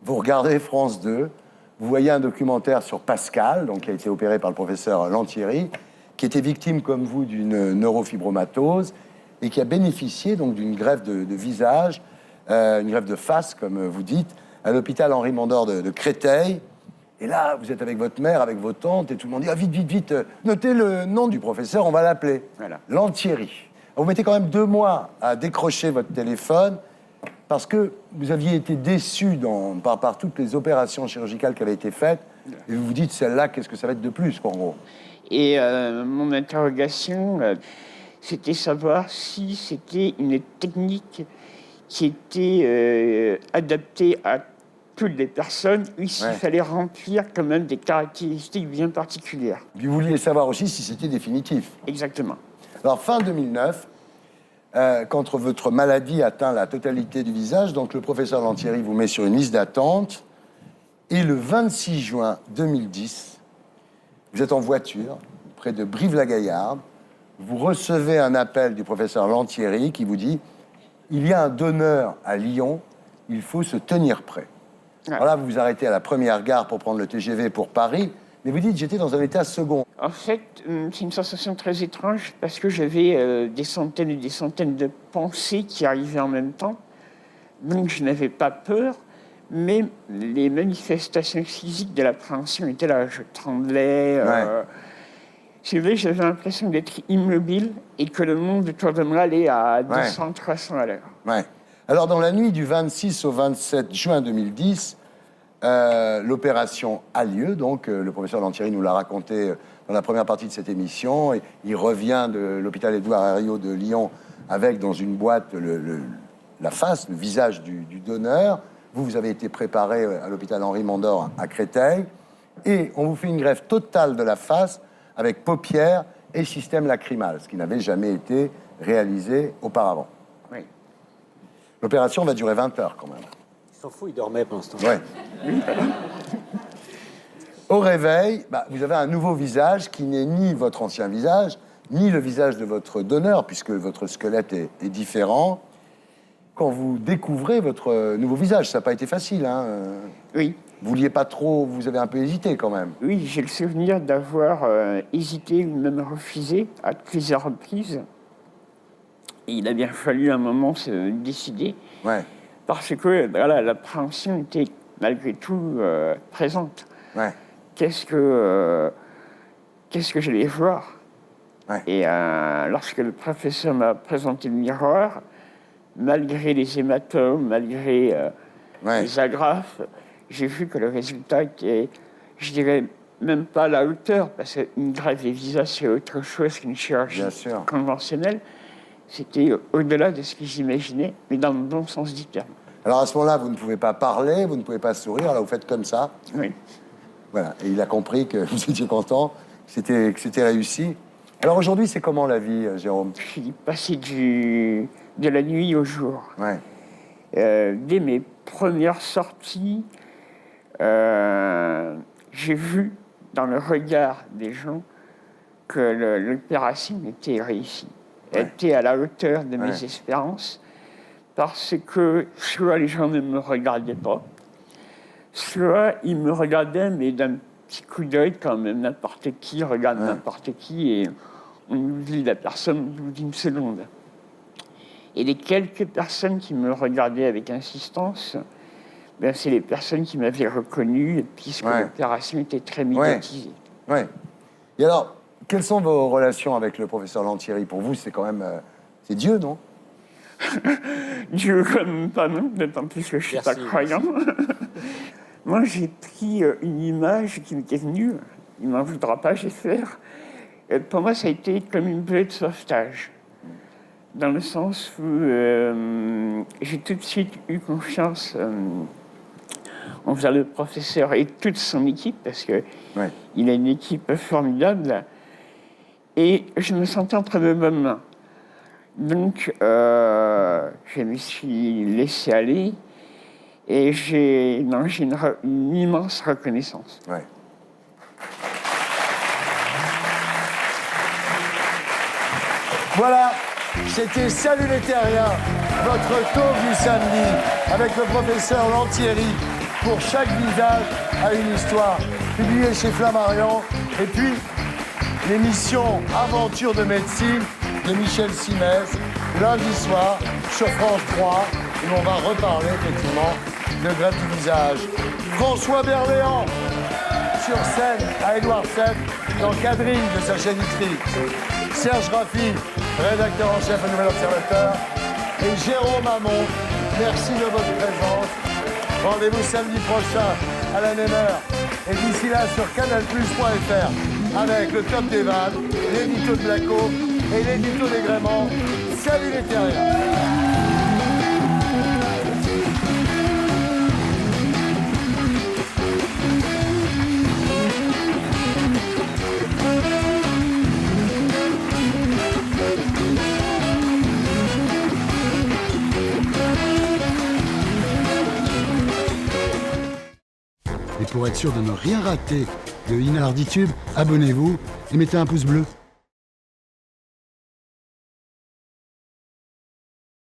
vous regardez France 2, vous voyez un documentaire sur Pascal, donc qui a été opéré par le professeur Lantieri, qui était victime comme vous d'une neurofibromatose et qui a bénéficié donc d'une greffe de visage, une greffe de face, comme vous dites, à l'hôpital Henri Mandor de Créteil. Et là, vous êtes avec votre mère, avec vos tantes, et tout le monde dit « Ah, vite, vite, vite, notez le nom du professeur, on va l'appeler. Voilà. Lantieri. » Vous mettez quand même 2 mois à décrocher votre téléphone parce que vous aviez été déçu par toutes les opérations chirurgicales qui avaient été faites, et vous vous dites « Celle-là, qu'est-ce que ça va être de plus, en gros ?» Et mon interrogation, c'était savoir si c'était une technique qui était adaptée à toutes les personnes, ou s'il fallait remplir quand même des caractéristiques bien particulières. Puis vous vouliez savoir aussi si c'était définitif. Exactement. Alors, fin 2009, quand votre maladie atteint la totalité du visage, donc le professeur Lantieri vous met sur une liste d'attente, et le 26 juin 2010, vous êtes en voiture, près de Brive-la-Gaillarde, vous recevez un appel du professeur Lantieri qui vous dit « Il y a un donneur à Lyon, il faut se tenir prêt. » Alors là, vous vous arrêtez à la première gare pour prendre le TGV pour Paris, mais vous dites « J'étais dans un état second. » En fait, c'est une sensation très étrange parce que j'avais des centaines et des centaines de pensées qui arrivaient en même temps. Donc je n'avais pas peur, mais les manifestations physiques de l'appréhension étaient là. Je tremblais. C'est vrai, j'avais l'impression d'être immobile et que le monde autour de moi allait à 200, 300 à l'heure. Ouais. Alors, dans la nuit du 26 au 27 juin 2010, l'opération a lieu. Donc, le professeur Lantieri nous l'a raconté dans la première partie de cette émission. Et il revient de l'hôpital Édouard Herriot de Lyon avec, dans une boîte, la face, le visage du donneur. Vous avez été préparé à l'hôpital Henri Mandor à Créteil. Et on vous fait une greffe totale de la face avec paupières et système lacrymal, ce qui n'avait jamais été réalisé auparavant. Oui. L'opération va durer 20 heures quand même. Il s'en fout, il dormait pendant ce temps. Ouais. Au réveil, vous avez un nouveau visage qui n'est ni votre ancien visage, ni le visage de votre donneur, puisque votre squelette est différent. Quand vous découvrez votre nouveau visage, ça n'a pas été facile, hein. Oui. Vous vouliez pas trop, vous avez un peu hésité quand même. Oui, j'ai le souvenir d'avoir hésité ou même refusé à plusieurs reprises. Et il a bien fallu un moment se décider. Ouais. Parce que voilà, l'appréhension était malgré tout présente. Ouais. Qu'est-ce que j'allais voir? Ouais. Et lorsque le professeur m'a présenté le miroir, malgré les hématomes, malgré les agrafes, j'ai vu que le résultat était, je dirais, même pas à la hauteur, parce qu'une greffe des visages, c'est autre chose qu'une chirurgie conventionnelle. C'était au-delà de ce que j'imaginais, mais dans le bon sens du terme. Alors à ce moment-là, vous ne pouvez pas parler, vous ne pouvez pas sourire, alors vous faites comme ça. Oui. Voilà, et il a compris que vous étiez content, que c'était réussi. Alors aujourd'hui, c'est comment la vie, Jérôme? Je suis passé de la nuit au jour. Ouais. Dès mes premières sorties, j'ai vu dans le regard des gens que l'opération était réussie. Elle était à la hauteur de mes espérances, parce que soit les gens ne me regardaient pas, soit ils me regardaient, mais d'un petit coup d'œil, quand même n'importe qui regarde n'importe qui, et on oublie la personne au bout d'une seconde. Et les quelques personnes qui me regardaient avec insistance, c'est les personnes qui m'avaient reconnu, puisque l'opération était très médiatisée. Ouais. Et alors, quelles sont vos relations avec le professeur Lantieri? Pour vous, c'est quand même... c'est Dieu, non? Dieu, comme pas non, d'autant plus que je ne suis pas croyant. Moi, j'ai pris une image qui m'était venue. Il ne m'en voudra pas, j'espère. Pour moi, ça a été comme une bouée de sauvetage. dans le sens où j'ai tout de suite eu confiance envers le professeur et toute son équipe, parce que il a une équipe formidable, et je me sentais entre de bonnes mains. Donc, je me suis laissé aller, et j'ai une immense reconnaissance. Ouais. Voilà, c'était Salut les Terriens, votre talk du samedi, avec le professeur Lantieri. Pour chaque visage a une histoire, publié chez Flammarion. Et puis, l'émission Aventure de médecine de Michel Simès, lundi soir sur France 3, où on va reparler effectivement de greffe du visage. François Berléand sur scène à Édouard VII dans Quadrille de Sacha Guitry. Serge Raffi, rédacteur en chef au Nouvel Observateur. Et Jérôme Hamon, merci de votre présence. Rendez-vous samedi prochain à la même heure. Et d'ici là sur canalplus.fr avec le top des vannes, l'édito de Blacko et l'édito des Gréments. Salut les terriens! Et pour être sûr de ne rien rater de Inarditube, abonnez-vous et mettez un pouce bleu.